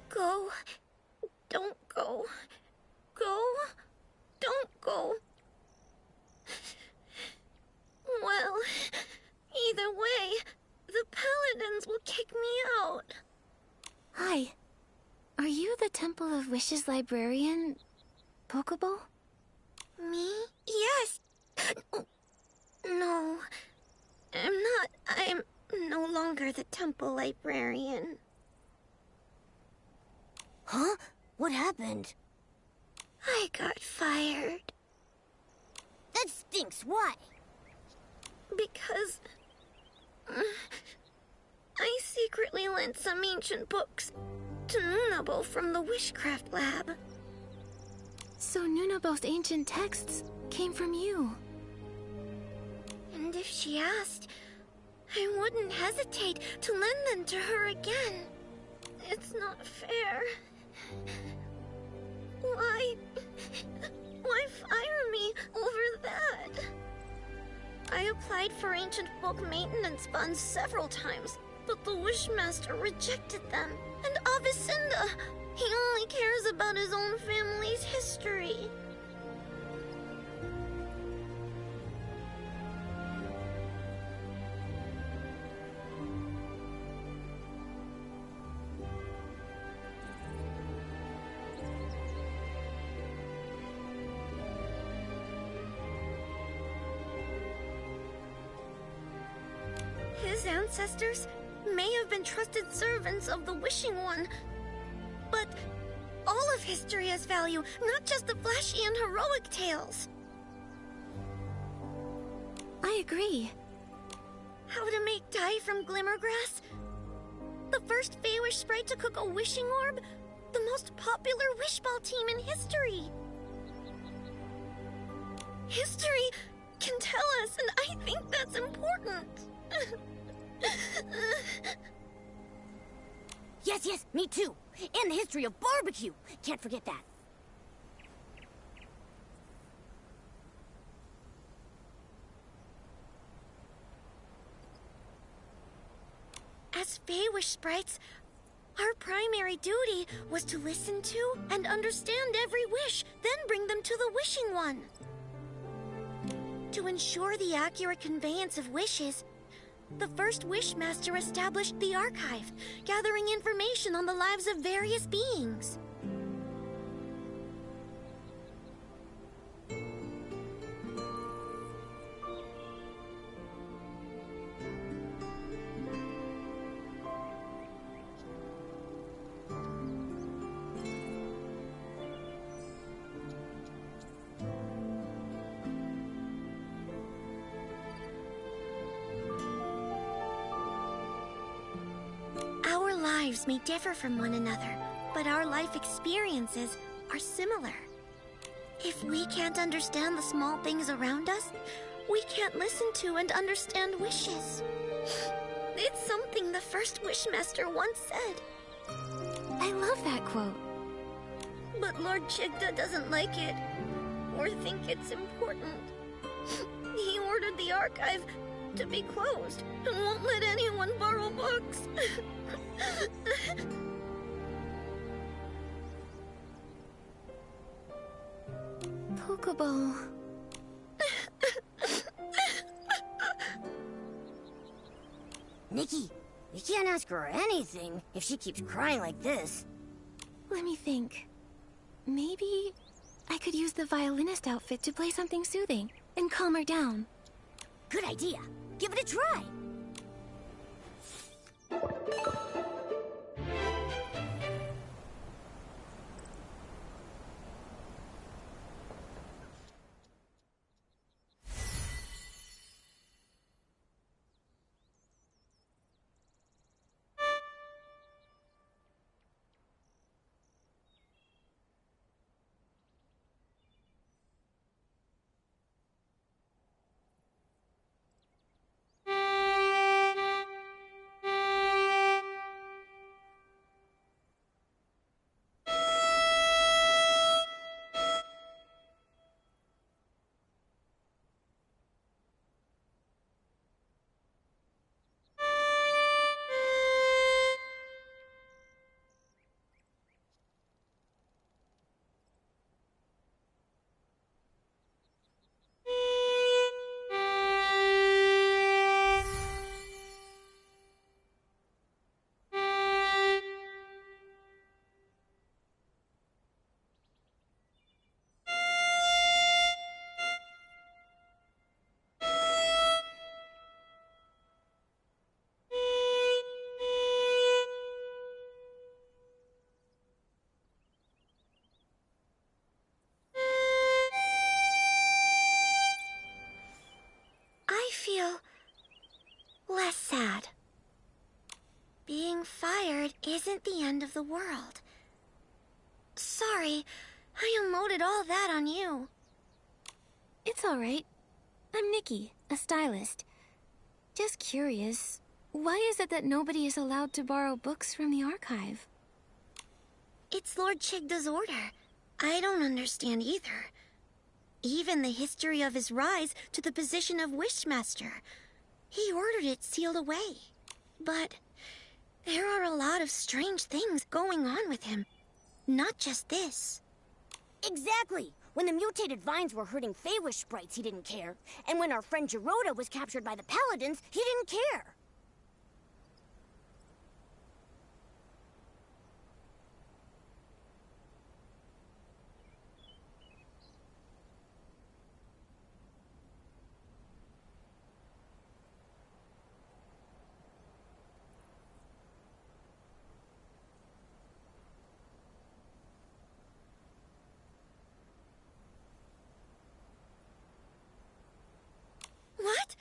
Speaker 8: Go. Don't go. Go. Don't go. Well, either way, the Paladins will kick me out.
Speaker 2: Hi. Are you the Temple of Wishes librarian, Pokeball?
Speaker 8: Me? Yes. No. I'm not. I'm no longer the temple librarian.
Speaker 3: Huh? What happened?
Speaker 8: I got fired.
Speaker 3: That stinks. Why?
Speaker 8: Because I secretly lent some ancient books to Nunabo from the Wishcraft Lab.
Speaker 2: So Nunabo's ancient texts came from you.
Speaker 8: And if she asked, I wouldn't hesitate to lend them to her again. It's not fair. Why fire me over that? I applied for ancient book maintenance funds several times, but the Wishmaster rejected them. And Avicenda, he only cares about his own family's history. His ancestors may have been trusted servants of the Wishing One, but all of history has value, not just the flashy and heroic tales.
Speaker 2: I agree.
Speaker 8: How to make dye from glimmergrass? The first Feywish sprite to cook a wishing orb? The most popular wishball team in history. History can tell us, and I think that's important.
Speaker 3: Yes, me too. And the history of barbecue. Can't forget that.
Speaker 8: As Feywish sprites, our primary duty was to listen to and understand every wish, then bring them to the Wishing One. To ensure the accurate conveyance of wishes, the first Wishmaster established the archive, gathering information on the lives of various beings. Our lives may differ from one another, but our life experiences are similar. If we can't understand the small things around us, we can't listen to and understand wishes. It's something the first Wishmaster once said.
Speaker 2: I love that quote.
Speaker 8: But Lord Chigda doesn't like it, or think it's important. He ordered the archive to be closed and won't let anyone borrow books.
Speaker 2: Pokeball.
Speaker 3: Nikki, you can't ask her anything if she keeps crying like this.
Speaker 2: Let me think. Maybe I could use the violinist outfit to play something soothing and calm her down.
Speaker 3: Good idea. Give it a try.
Speaker 8: I feel less sad. Being fired isn't the end of the world. Sorry, I unloaded all that on you.
Speaker 2: It's all right. I'm Nikki, a stylist. Just curious, why is it that nobody is allowed to borrow books from the archive?
Speaker 8: It's Lord Chigda's order. I don't understand either. Even the history of his rise to the position of Wishmaster. He ordered it sealed away. But there are a lot of strange things going on with him. Not just this.
Speaker 3: Exactly. When the mutated vines were hurting Feywish sprites, he didn't care. And when our friend Geroda was captured by the Paladins, he didn't care.
Speaker 8: What?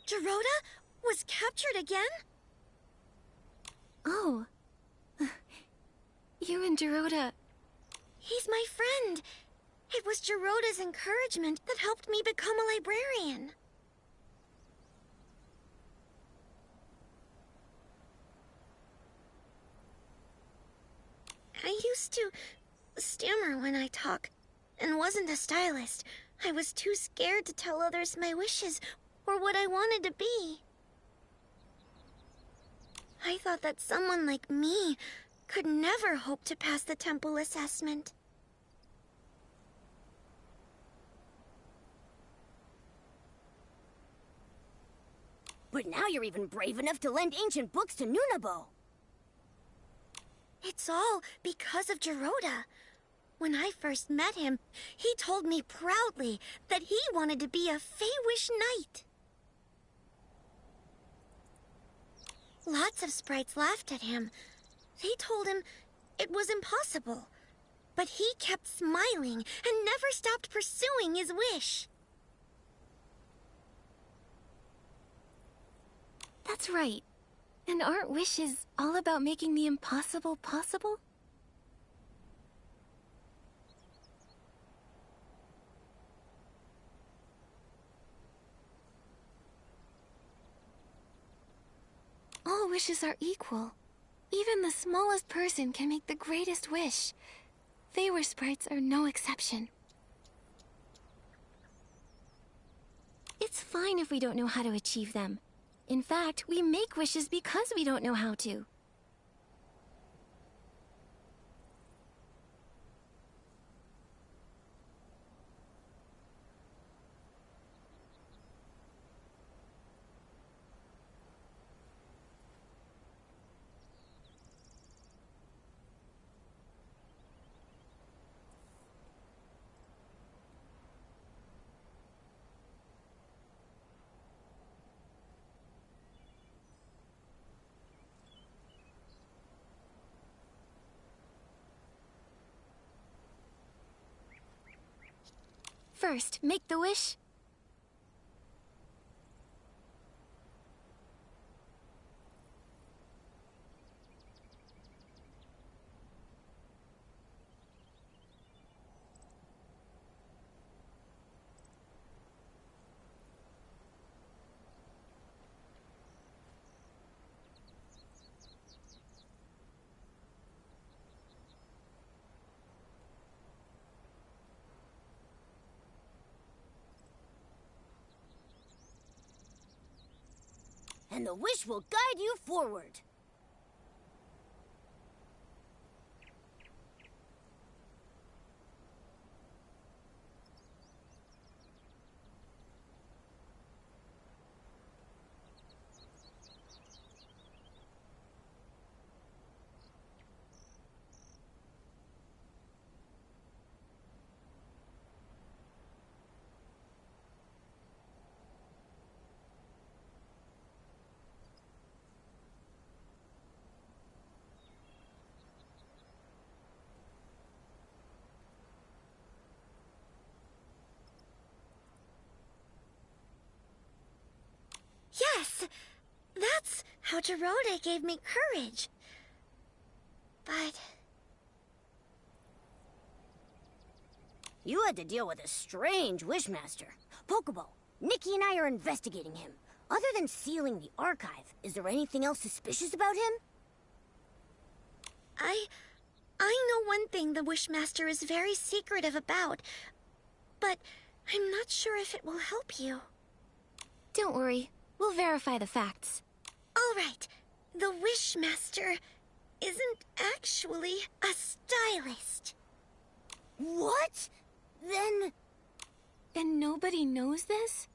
Speaker 8: Geroda was captured again?
Speaker 2: Oh. You and Geroda...
Speaker 8: He's my friend. It was Geroda's encouragement that helped me become a librarian. I used to stammer when I talk, and wasn't a stylist. I was too scared to tell others my wishes or what I wanted to be. I thought that someone like me could never hope to pass the temple assessment.
Speaker 3: But now you're even brave enough to lend ancient books to Nunabo.
Speaker 8: It's all because of Geroda. When I first met him, he told me proudly that he wanted to be a Feywish knight. Lots of sprites laughed at him. They told him it was impossible. But he kept smiling and never stopped pursuing his wish.
Speaker 2: That's right. And aren't wishes all about making the impossible possible? All wishes are equal. Even the smallest person can make the greatest wish. Feywish sprites are no exception. It's fine if we don't know how to achieve them. In fact, we make wishes because we don't know how to. First, make the wish.
Speaker 3: And the wish will guide you forward.
Speaker 8: Yes! That's how Gerode gave me courage. But...
Speaker 3: You had to deal with a strange Wishmaster. Pokeball, Nikki and I are investigating him. Other than sealing the archive, is there anything else suspicious about him?
Speaker 8: I know one thing the Wishmaster is very secretive about, but I'm not sure if it will help you.
Speaker 2: Don't worry. We'll verify the facts.
Speaker 8: All right. The Wishmaster isn't actually a stylist.
Speaker 3: What?
Speaker 2: Then nobody knows this?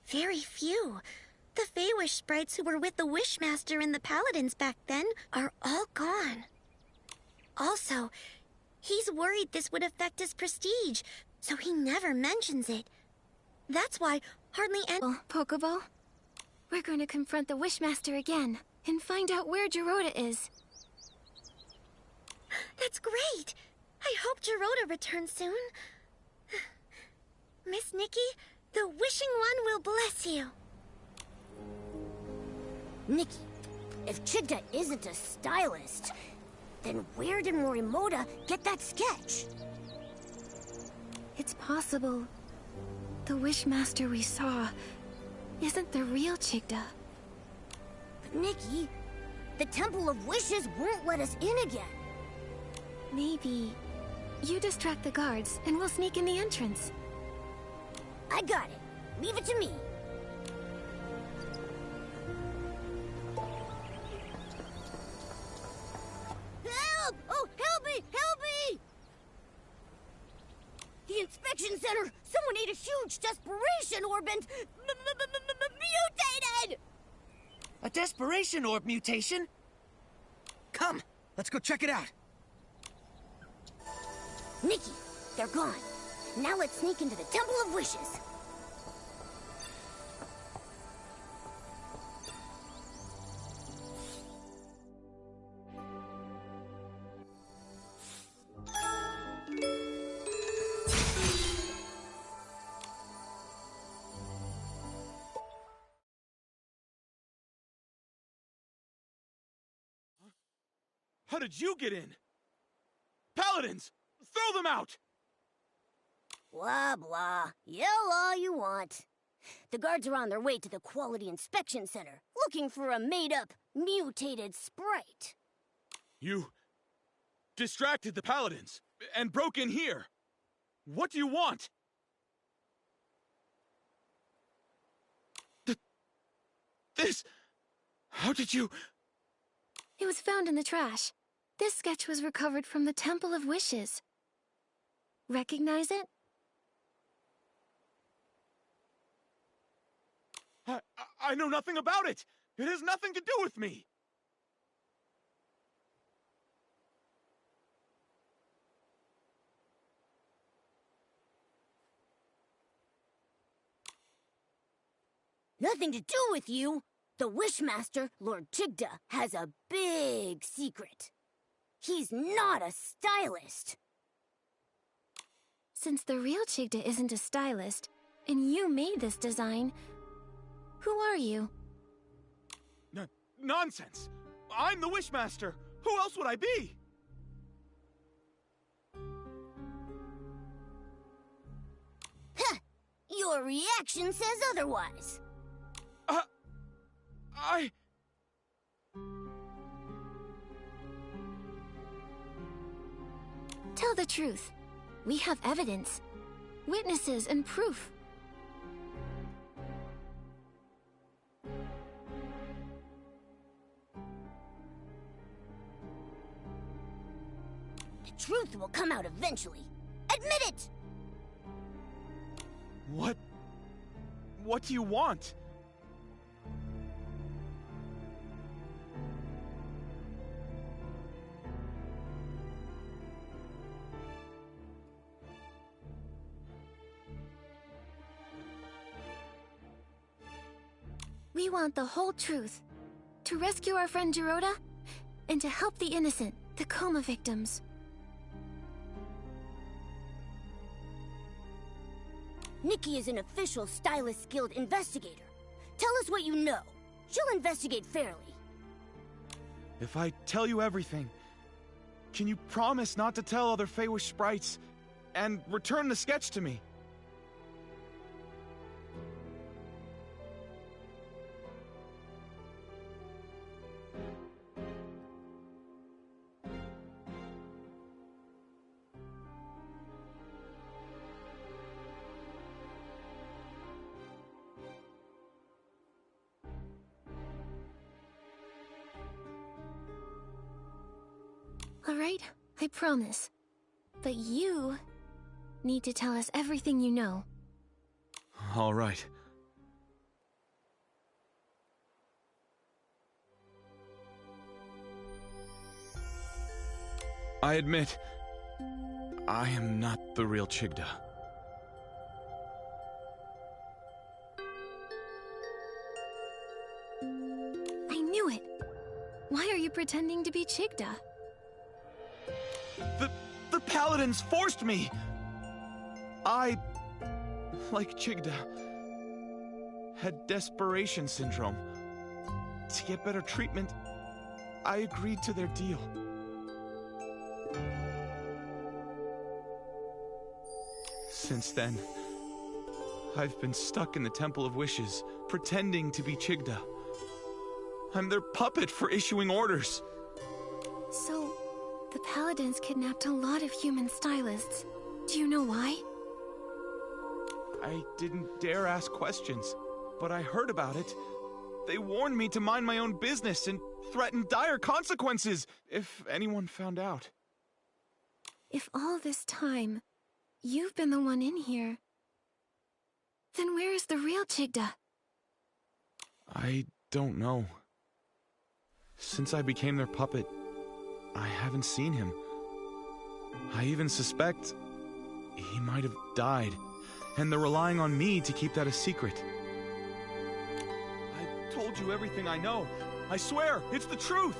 Speaker 8: Very few. The Feywish sprites who were with the Wishmaster and the Paladins back then are all gone. Also, he's worried this would affect his prestige, so he never mentions it. That's why hardly any—
Speaker 2: Pokeball, we're going to confront the Wishmaster again and find out where Gerode is.
Speaker 8: That's great! I hope Gerode returns soon. Miss Nikki, the Wishing One will bless you.
Speaker 3: Nikki, if Chigda isn't a stylist, then where did Morimoto get that sketch?
Speaker 2: It's possible the Wishmaster we saw isn't the real Chigda.
Speaker 3: But Nikki, the Temple of Wishes won't let us in again.
Speaker 2: Maybe you distract the guards and we'll sneak in the entrance.
Speaker 3: I got it. Leave it to me. Help! Oh, help me! Help me! The inspection center! Someone ate a huge desperation orb and mutated!
Speaker 13: A desperation orb mutation? Come, let's go check it out.
Speaker 3: Nikki, they're gone. Now let's sneak into the Temple of Wishes.
Speaker 9: How did you get in? Paladins! Throw them out!
Speaker 3: Blah, blah. Yell all you want. The guards are on their way to the Quality Inspection Center, looking for a made-up, mutated sprite.
Speaker 9: You distracted the Paladins and broke in here. What do you want? this? How did you...
Speaker 2: It was found in the trash. This sketch was recovered from the Temple of Wishes. Recognize it?
Speaker 9: I know nothing about it! It has nothing to do with me!
Speaker 3: Nothing to do with you! The Wishmaster, Lord Chigda, has a big secret. He's not a stylist.
Speaker 2: Since the real Chigda isn't a stylist, and you made this design, who are you?
Speaker 9: Nonsense! I'm the Wishmaster! Who else would I be?
Speaker 3: Heh! Your reaction says otherwise.
Speaker 2: Tell the truth. We have evidence, witnesses, and proof.
Speaker 3: The truth will come out eventually. Admit it!
Speaker 9: What do you want?
Speaker 2: We want the whole truth. To rescue our friend Gerota, and to help the innocent, the coma victims.
Speaker 3: Nikki is an official Stylist Guild investigator. Tell us what you know. She'll investigate fairly.
Speaker 9: If I tell you everything, can you promise not to tell other Feywish sprites and return the sketch to me?
Speaker 2: All right, I promise. But you need to tell us everything you know.
Speaker 9: All right. I admit, I am not the real Chigda.
Speaker 2: I knew it. Why are you pretending to be Chigda?
Speaker 9: The Paladins forced me! I, like Chigda, had desperation syndrome. To get better treatment, I agreed to their deal. Since then, I've been stuck in the Temple of Wishes, pretending to be Chigda. I'm their puppet for issuing orders.
Speaker 2: So, the Paladins kidnapped a lot of human stylists. Do you know why?
Speaker 9: I didn't dare ask questions, but I heard about it. They warned me to mind my own business and threatened dire consequences if anyone found out.
Speaker 2: If all this time, you've been the one in here, then where is the real Chigda?
Speaker 9: I don't know. Since I became their puppet, I haven't seen him. I even suspect he might have died, and they're relying on me to keep that a secret. I told you everything I know. I swear, it's the truth!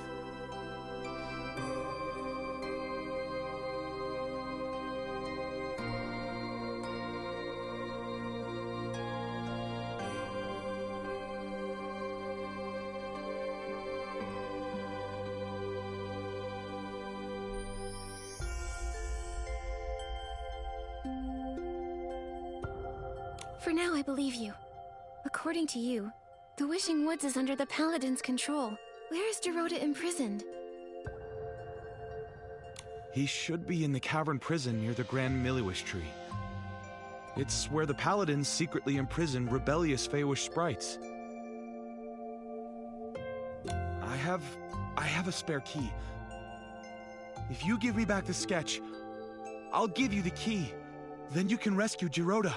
Speaker 2: For now, I believe you. According to you, the Wishing Woods is under the Paladin's control. Where is Gerota imprisoned?
Speaker 9: He should be in the cavern prison near the Grand Miliwish tree. It's where the Paladins secretly imprison rebellious Feywish sprites. I have a spare key. If you give me back the sketch, I'll give you the key. Then you can rescue Jiroda.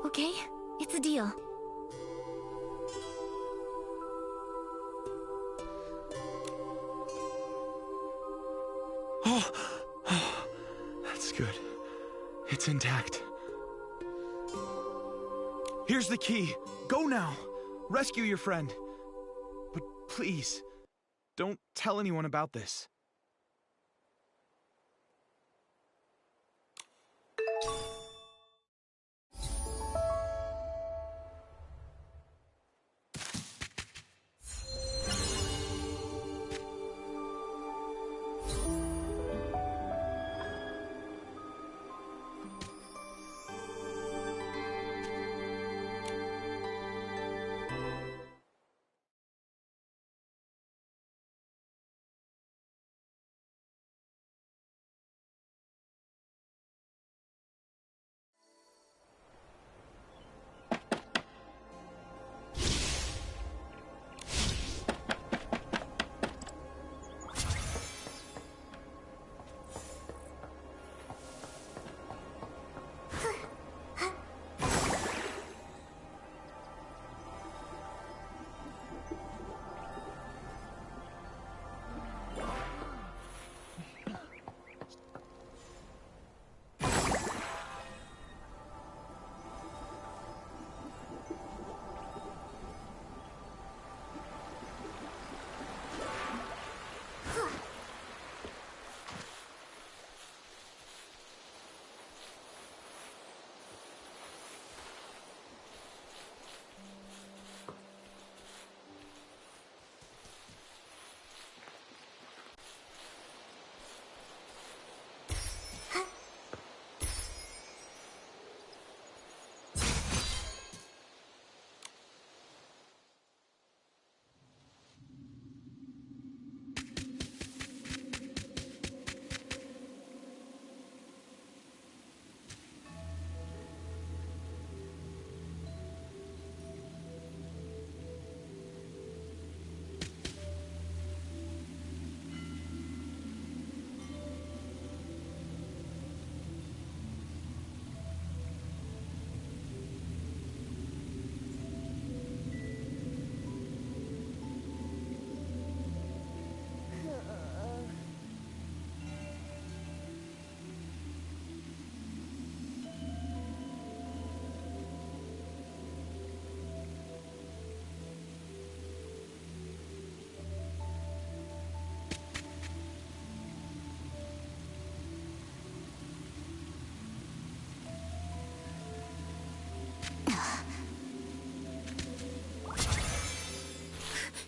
Speaker 2: Okay, it's a deal.
Speaker 9: Oh, that's good. It's intact. Here's the key. Go now. Rescue your friend. But please, don't tell anyone about this.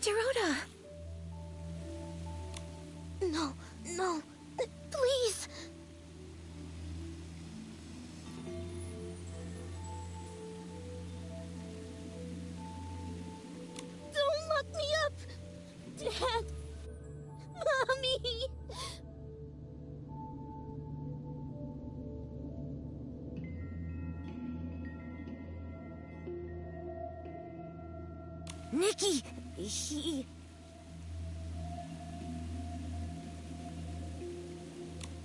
Speaker 2: Jiroda!
Speaker 8: No, no, please! Don't lock me up! Dad! Mommy!
Speaker 3: Nikki! He...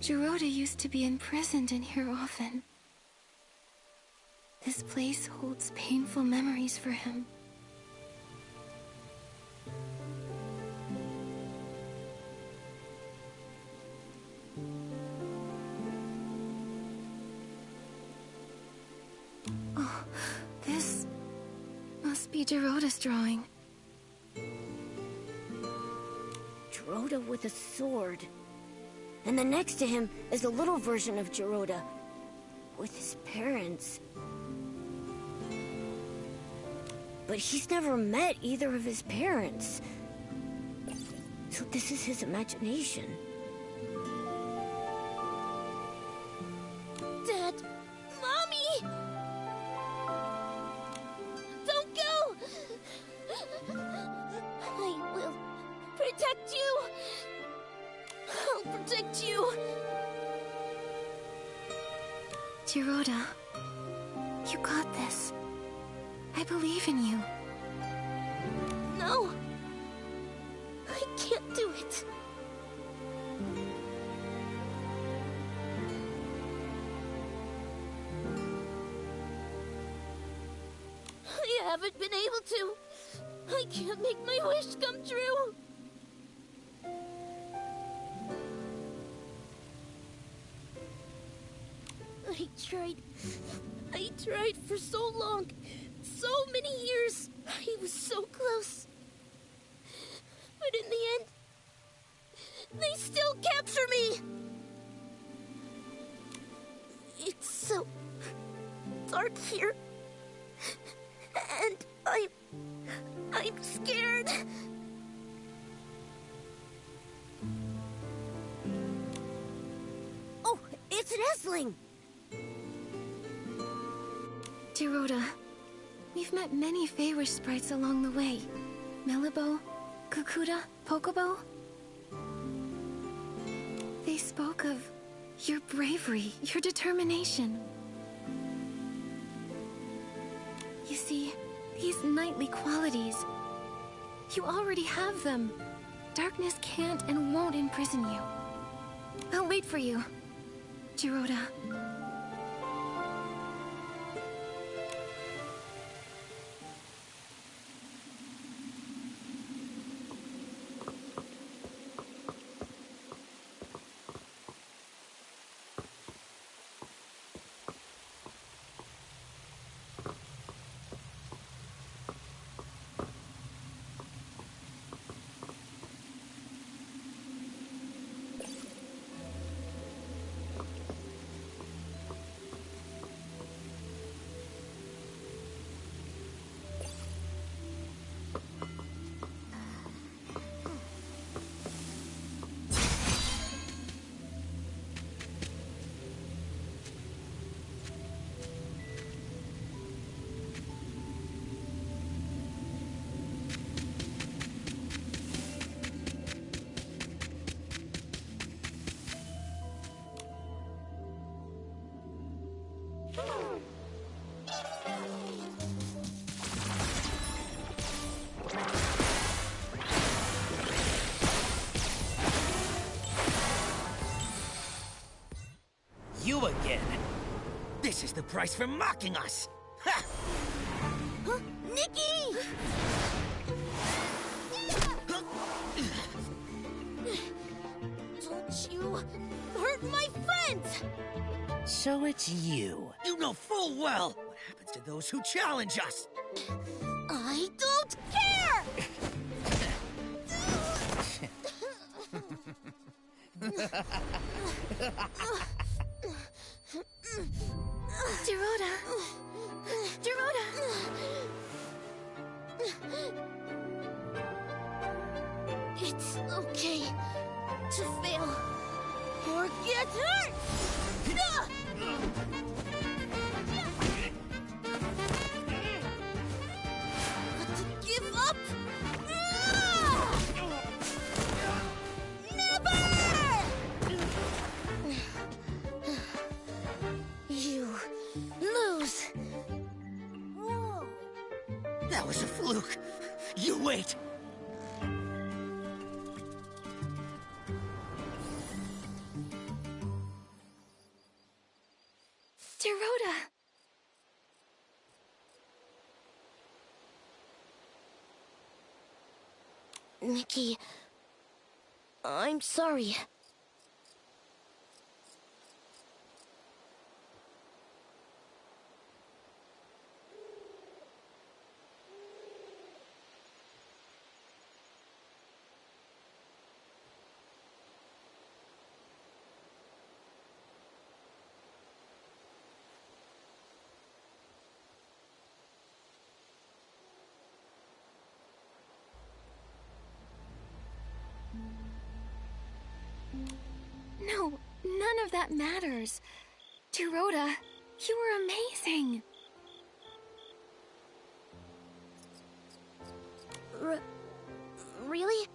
Speaker 2: Jiroda used to be imprisoned in here often. This place holds painful memories for him. Oh, this must be Jiroda's drawing.
Speaker 3: Jiroda with a sword. And then next to him is a little version of Jiroda with his parents. But he's never met either of his parents. So this is his imagination.
Speaker 8: Dad! Mommy! Don't go! I will protect you! I'll protect you!
Speaker 2: Jiroda, you got this. I believe in you.
Speaker 14: haven't been able to. I can't make my wish come true. I tried for so long, so many years. I was so close. But in the end, they still capture me. It's so dark here. And I'm scared.
Speaker 3: Oh, it's Nestling!
Speaker 2: Dear Rhoda, we've met many Feywish sprites along the way. Melibo, Kukuda, Pokobo. They spoke of your bravery, your determination. You see, these knightly qualities, you already have them. Darkness can't and won't imprison you. I'll wait for you, Jiroda.
Speaker 13: You again? This is the price for mocking us! Ha!
Speaker 3: Huh? Nikki!
Speaker 14: Don't you hurt my friends!
Speaker 13: So it's you. You know full well what happens to those who challenge us.
Speaker 14: I don't care!
Speaker 2: Jiroda! Jiroda!
Speaker 14: It's okay to fail or get hurt! But to give up? Never! You lose.
Speaker 3: Whoa!
Speaker 13: That was a fluke. You wait.
Speaker 2: Jiroda!
Speaker 14: Nikki, I'm sorry.
Speaker 2: No, none of that matters. Jiroda, you were amazing.
Speaker 14: Really?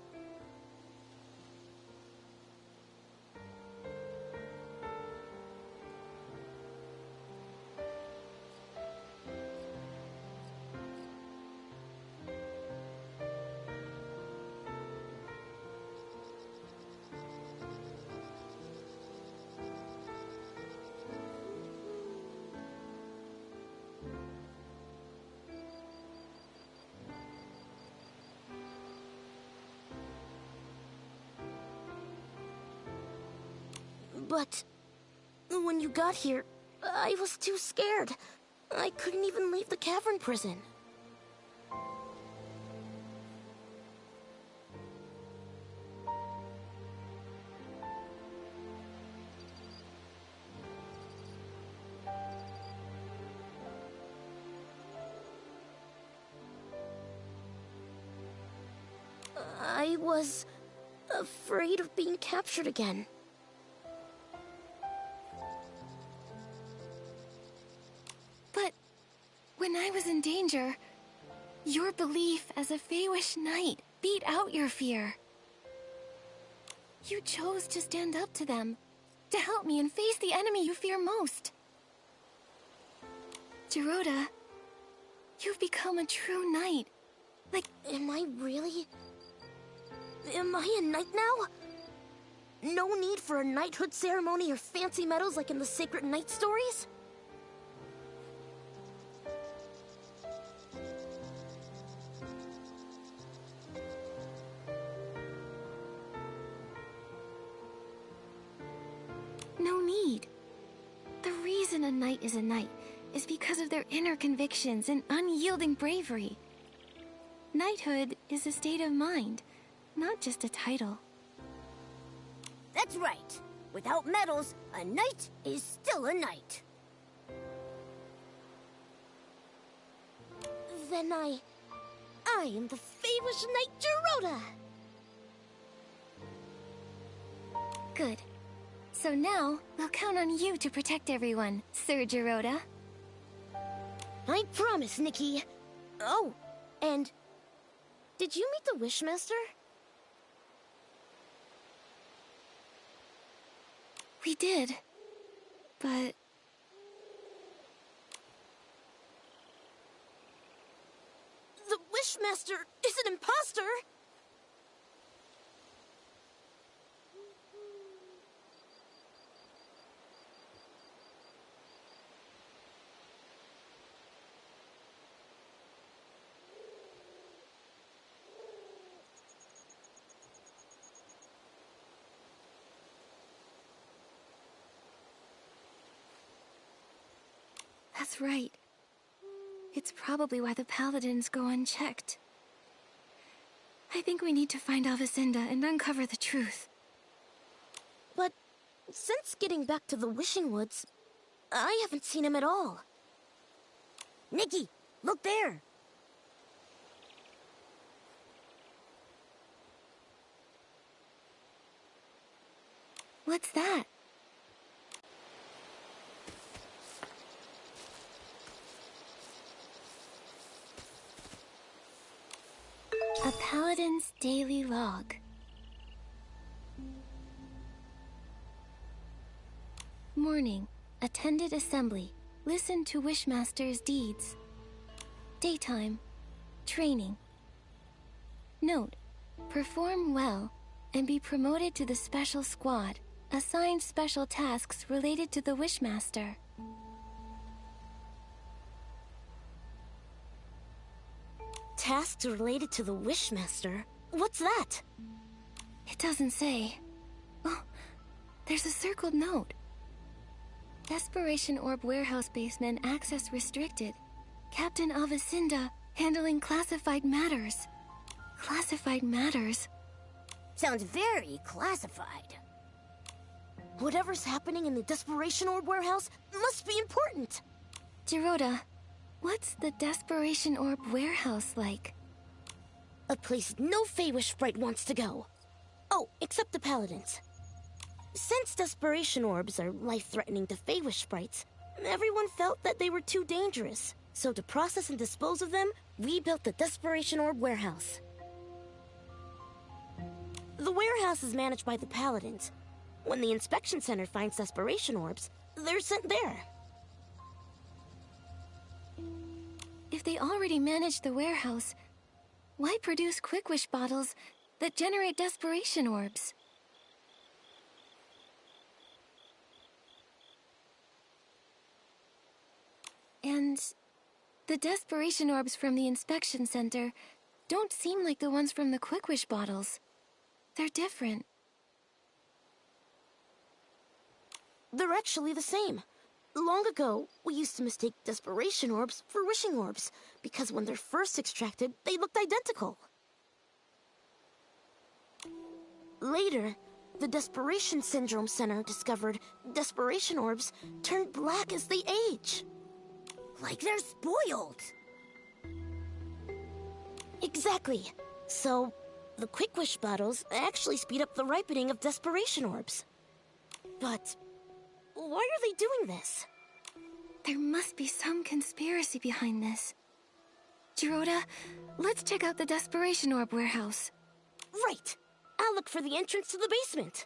Speaker 14: But when you got here, I was too scared. I couldn't even leave the cavern prison. I was afraid of being captured again.
Speaker 2: But when I was in danger, your belief as a Feywish knight beat out your fear. You chose to stand up to them, to help me and face the enemy you fear most. Gerota, you've become a true knight. Like,
Speaker 14: am I really? Am I a knight now? No need for a knighthood ceremony or fancy medals like in the Sacred Knight stories?
Speaker 2: no need. The reason a knight is a knight is because of their inner convictions and unyielding bravery. Knighthood is a state of mind, not just a title.
Speaker 3: That's right. Without medals, a knight is still a knight.
Speaker 14: Then I am the Feywish Knight Gerota!
Speaker 2: Good. So now, we'll count on you to protect everyone, Sir Gerota.
Speaker 14: I promise, Nikki. Oh, and did you meet the Wishmaster?
Speaker 2: We did, but...
Speaker 14: The Wishmaster is an imposter!
Speaker 2: That's right. It's probably why the Paladins go unchecked. I think we need to find Alvacinda and uncover the truth.
Speaker 14: But since getting back to the Wishing Woods, I haven't seen him at all.
Speaker 3: Nikki, look there!
Speaker 2: What's that? A Paladin's daily log. Morning. Attended assembly. Listened to Wishmaster's deeds. Daytime. Training. Note. Perform well and be promoted to the special squad. Assigned special tasks related to the Wishmaster.
Speaker 14: Tasks related to the Wishmaster? What's that?
Speaker 2: It doesn't say. Oh, there's a circled note. Desperation Orb warehouse basement access restricted. Captain Alvacinda handling classified matters. Classified matters?
Speaker 3: Sounds very classified.
Speaker 14: Whatever's happening in the Desperation Orb warehouse must be important.
Speaker 2: Gerota, what's the Desperation Orb warehouse like?
Speaker 14: A place no Feywish sprite wants to go. Oh, except the Paladins. Since Desperation Orbs are life-threatening to Feywish sprites, everyone felt that they were too dangerous. So to process and dispose of them, we built the Desperation Orb warehouse. The warehouse is managed by the Paladins. When the inspection center finds Desperation Orbs, they're sent there.
Speaker 2: If they already manage the warehouse, why produce Quick Wish bottles that generate Desperation Orbs? And the Desperation Orbs from the inspection center don't seem like the ones from the Quick Wish bottles. They're different.
Speaker 14: they're actually the same. Long ago, we used to mistake desperation orbs for wishing orbs, because when they're first extracted, they looked identical. Later, the Desperation Syndrome Center discovered desperation orbs turn black as they age.
Speaker 3: Like they're spoiled.
Speaker 14: Exactly. So, the Quick Wish bottles actually speed up the ripening of desperation orbs. But why are they doing this?
Speaker 2: There must be some conspiracy behind this. Giroda, let's check out the Desperation Orb warehouse.
Speaker 14: Right. I'll look for the entrance to the basement.